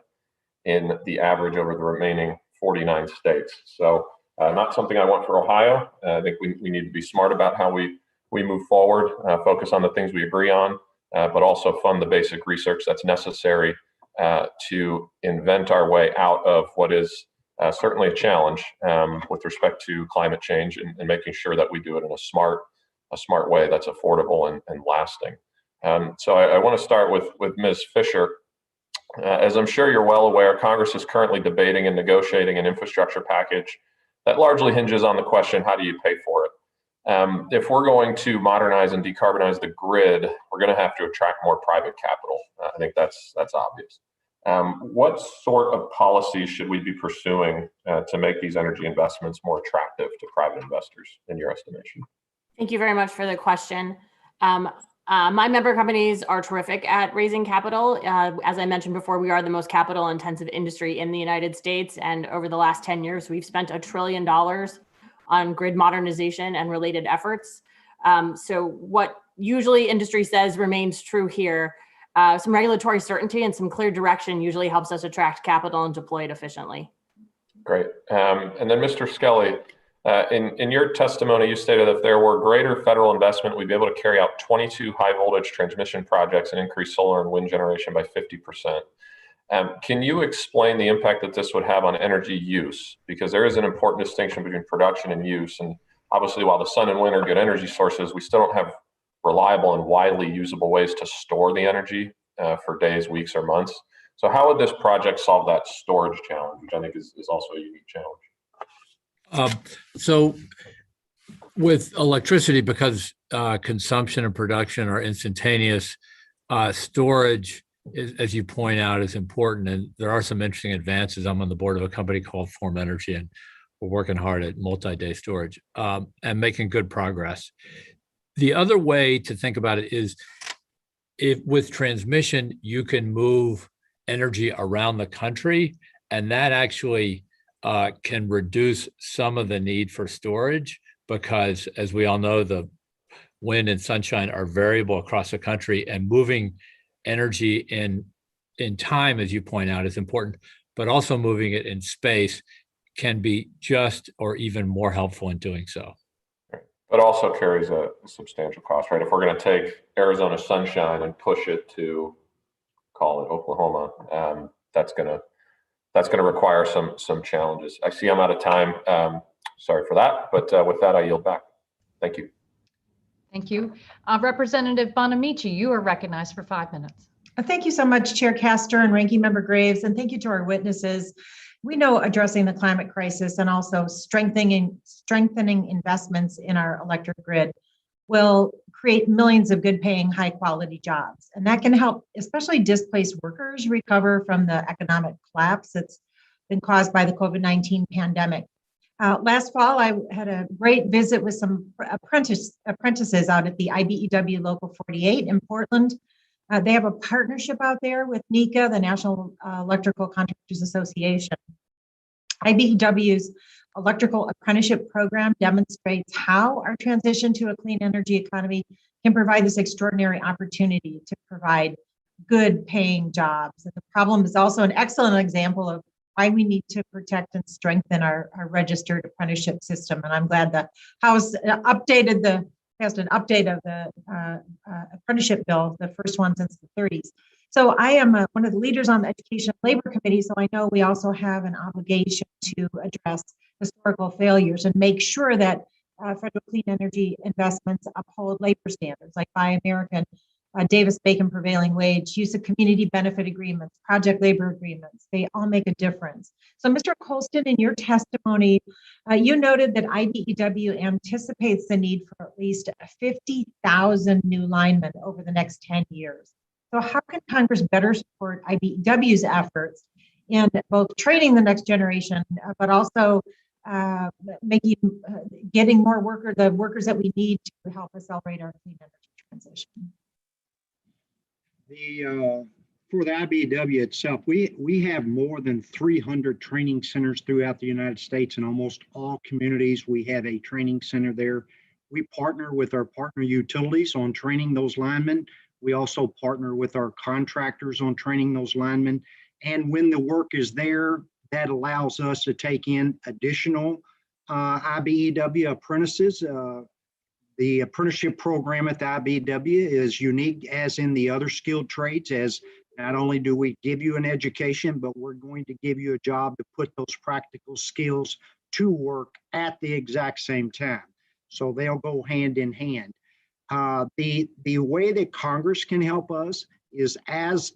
in the average over the remaining 49 states. So not something I want for Ohio. I think we need to be smart about how we move forward, focus on the things we agree on, but also fund the basic research that's necessary to invent our way out of what is certainly a challenge with respect to climate change and making sure that we do it in a smart way that's affordable and lasting. So I want to start with Ms. Fisher. As I'm sure you're well aware, Congress is currently debating and negotiating an infrastructure package that largely hinges on the question, how do you pay for it? If we're going to modernize and decarbonize the grid, we're going to have to attract more private capital. I think that's obvious. What sort of policies should we be pursuing to make these energy investments more attractive to private investors, in your estimation? Thank you very much for the question. My member companies are terrific at raising capital. As I mentioned before, we are the most capital intensive industry in the United States. And over the last 10 years, we've spent $1 trillion on grid modernization and related efforts. So what usually industry says remains true here. Some regulatory certainty and some clear direction usually helps us attract capital and deploy it efficiently. Great. And then Mr. Skelly, in your testimony, you stated that if there were greater federal investment, we'd be able to carry out 22 high voltage transmission projects and increase solar and wind generation by 50%. Can you explain the impact that this would have on energy use? Because there is an important distinction between production and use. And obviously, while the sun and wind are good energy sources, we still don't have reliable and widely usable ways to store the energy for days, weeks, or months. So how would this project solve that storage challenge, which I think is also a unique challenge? So with electricity, because consumption and production are instantaneous, storage, as you point out, is important. And there are some interesting advances. I'm on the board of a company called Form Energy, and we're working hard at multi-day storage and making good progress. The other way to think about it is if with transmission, you can move energy around the country, and that actually can reduce some of the need for storage, because as we all know, the wind and sunshine are variable across the country, and moving energy in time, as you point out, is important, but also moving it in space can be just or even more helpful in doing so. But also carries a substantial cost, right? If we're going to take Arizona sunshine and push it to, call it Oklahoma, that's going to require some challenges. I see I'm out of time. Sorry for that, but with that, I yield back. Thank you. Thank you. Representative Bonamici, you are recognized for 5 minutes. Thank you so much, Chair Castor and Ranking Member Graves, and thank you to our witnesses. We know addressing the climate crisis and also strengthening investments in our electric grid will create millions of good paying, high quality jobs. And that can help especially displaced workers recover from the economic collapse that's been caused by the COVID-19 pandemic. Last fall, I had a great visit with some apprentices out at the IBEW Local 48 in Portland. They have a partnership out there with NECA, the National Electrical Contractors Association. IBEW's electrical apprenticeship program demonstrates how our transition to a clean energy economy can provide this extraordinary opportunity to provide good paying jobs. And the problem is also an excellent example of why we need to protect and strengthen our registered apprenticeship system. And I'm glad the House passed an update of the apprenticeship bill, the first one since the 30s. So I am one of the leaders on the Education and Labor Committee, so I know we also have an obligation to address historical failures and make sure that federal clean energy investments uphold labor standards like Buy American, Davis-Bacon prevailing wage, use of community benefit agreements, project labor agreements. They all make a difference. So Mr. Colston, in your testimony, you noted that IBEW anticipates the need for at least 50,000 new linemen over the next 10 years. So how can Congress better support IBEW's efforts in both training the next generation, but also getting more the workers that we need to help accelerate our clean energy transition? For the IBEW itself, we have more than 300 training centers throughout the United States. In almost all communities, we have a training center there. We partner with our partner utilities on training those linemen. We also partner with our contractors on training those linemen. And when the work is there, that allows us to take in additional IBEW apprentices. The apprenticeship program at the IBEW is unique as in the other skilled trades, as not only do we give you an education, but we're going to give you a job to put those practical skills to work at the exact same time. So they'll go hand in hand. The way that Congress can help us is as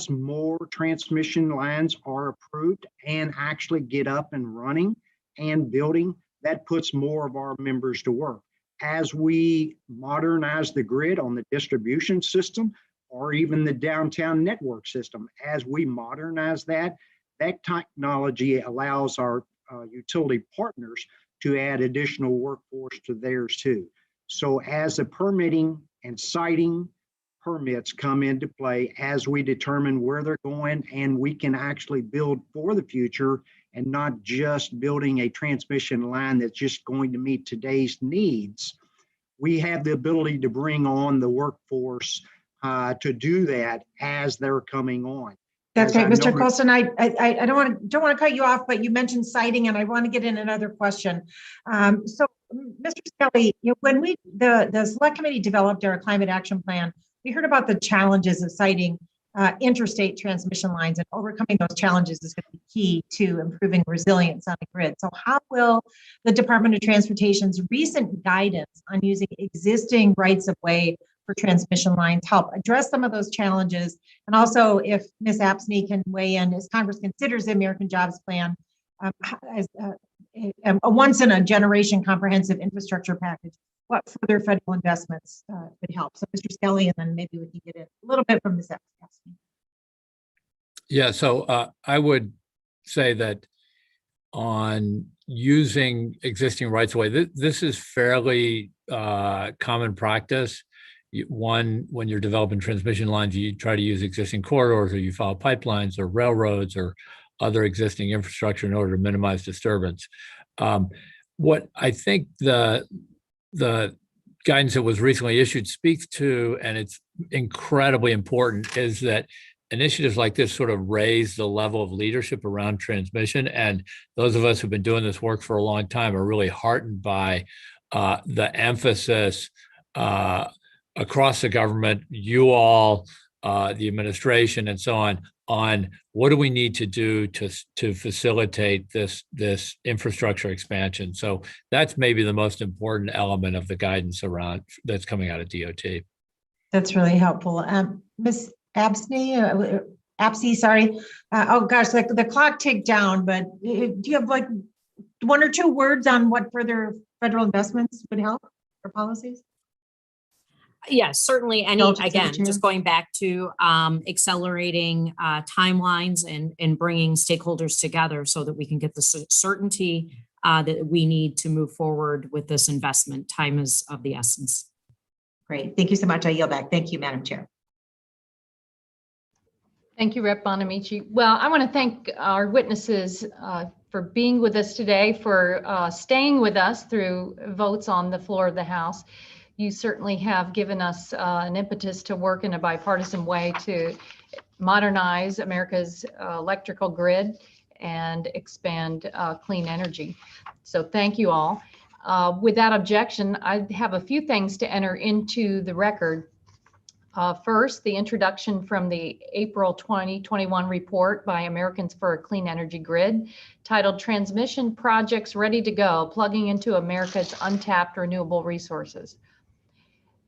more transmission lines are approved and actually get up and running and building, that puts more of our members to work. As we modernize the grid on the distribution system or even the downtown network system, as we modernize that technology allows our utility partners to add additional workforce to theirs too. So as the permitting and siting permits come into play, as we determine where they're going, and we can actually build for the future and not just building a transmission line that's just going to meet today's needs, we have the ability to bring on the workforce to do that as they're coming on. That's great, Mr. Colston. I don't want to cut you off, but you mentioned siting, and I want to get in another question. So, Mr. Skelly, when the Select Committee developed our climate action plan, we heard about the challenges of siting interstate transmission lines, and overcoming those challenges is going to be key to improving resilience on the grid. So how will the Department of Transportation's recent guidance on using existing rights of way for transmission lines help address some of those challenges? And also, if Ms. Apsey can weigh in, as Congress considers the American Jobs Plan as a once-in-a-generation comprehensive infrastructure package, what further federal investments would help? So, Mr. Skelly, and then maybe we can get in a little bit from Ms. Apsey. Yeah, so I would say that on using existing rights of way, this is fairly common practice. When you're developing transmission lines, you try to use existing corridors, or you follow pipelines or railroads or other existing infrastructure in order to minimize disturbance. What I think the guidance that was recently issued speaks to, and it's incredibly important, is that initiatives like this sort of raise the level of leadership around transmission. And those of us who've been doing this work for a long time are really heartened by the emphasis across the government, you all, the administration and so on what do we need to do to facilitate this infrastructure expansion. So that's maybe the most important element of the guidance around that's coming out of DOT. That's really helpful. Ms. Apsey, sorry. Oh gosh, like the clock ticked down, but do you have like 1 or 2 words on what further federal investments would help or policies? Yes, certainly. Again, just going back to accelerating timelines and bringing stakeholders together so that we can get the certainty that we need to move forward with this investment. Time is of the essence. Great. Thank you so much. I yield back. Thank you, Madam Chair. Thank you, Rep. Bonamici. Well, I want to thank our witnesses for being with us today, for staying with us through votes on the floor of the House. You certainly have given us an impetus to work in a bipartisan way to modernize America's electrical grid and expand clean energy. So thank you all. Without objection, I have a few things to enter into the record. First, the introduction from the April 2021 report by Americans for a Clean Energy Grid titled Transmission Projects Ready to Go, Plugging into America's Untapped Renewable Resources.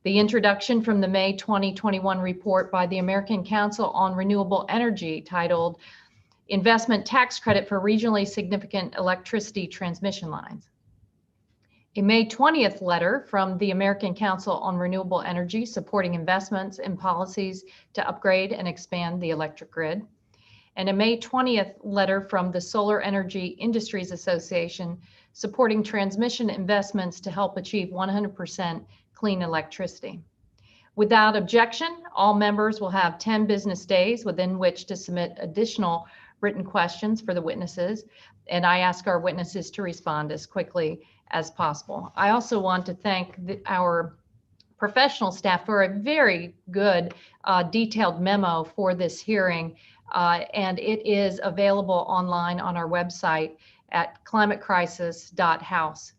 The introduction from the May 2021 report by the American Council on Renewable Energy titled Investment Tax Credit for Regionally Significant Electricity Transmission Lines. A May 20th letter from the American Council on Renewable Energy supporting investments and policies to upgrade and expand the electric grid. And a May 20th letter from the Solar Energy Industries Association supporting transmission investments to help achieve 100% clean electricity. Without objection, all members will have 10 business days within which to submit additional written questions for the witnesses, and I ask our witnesses to respond as quickly as possible. I also want to thank our professional staff for a very good detailed memo for this hearing, and it is available online on our website at climatecrisis.house.gov.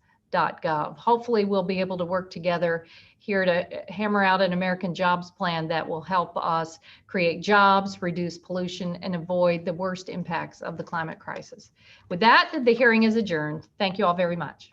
Hopefully we'll be able to work together here to hammer out an American jobs plan that will help us create jobs, reduce pollution, and avoid the worst impacts of the climate crisis. With that, the hearing is adjourned. Thank you all very much.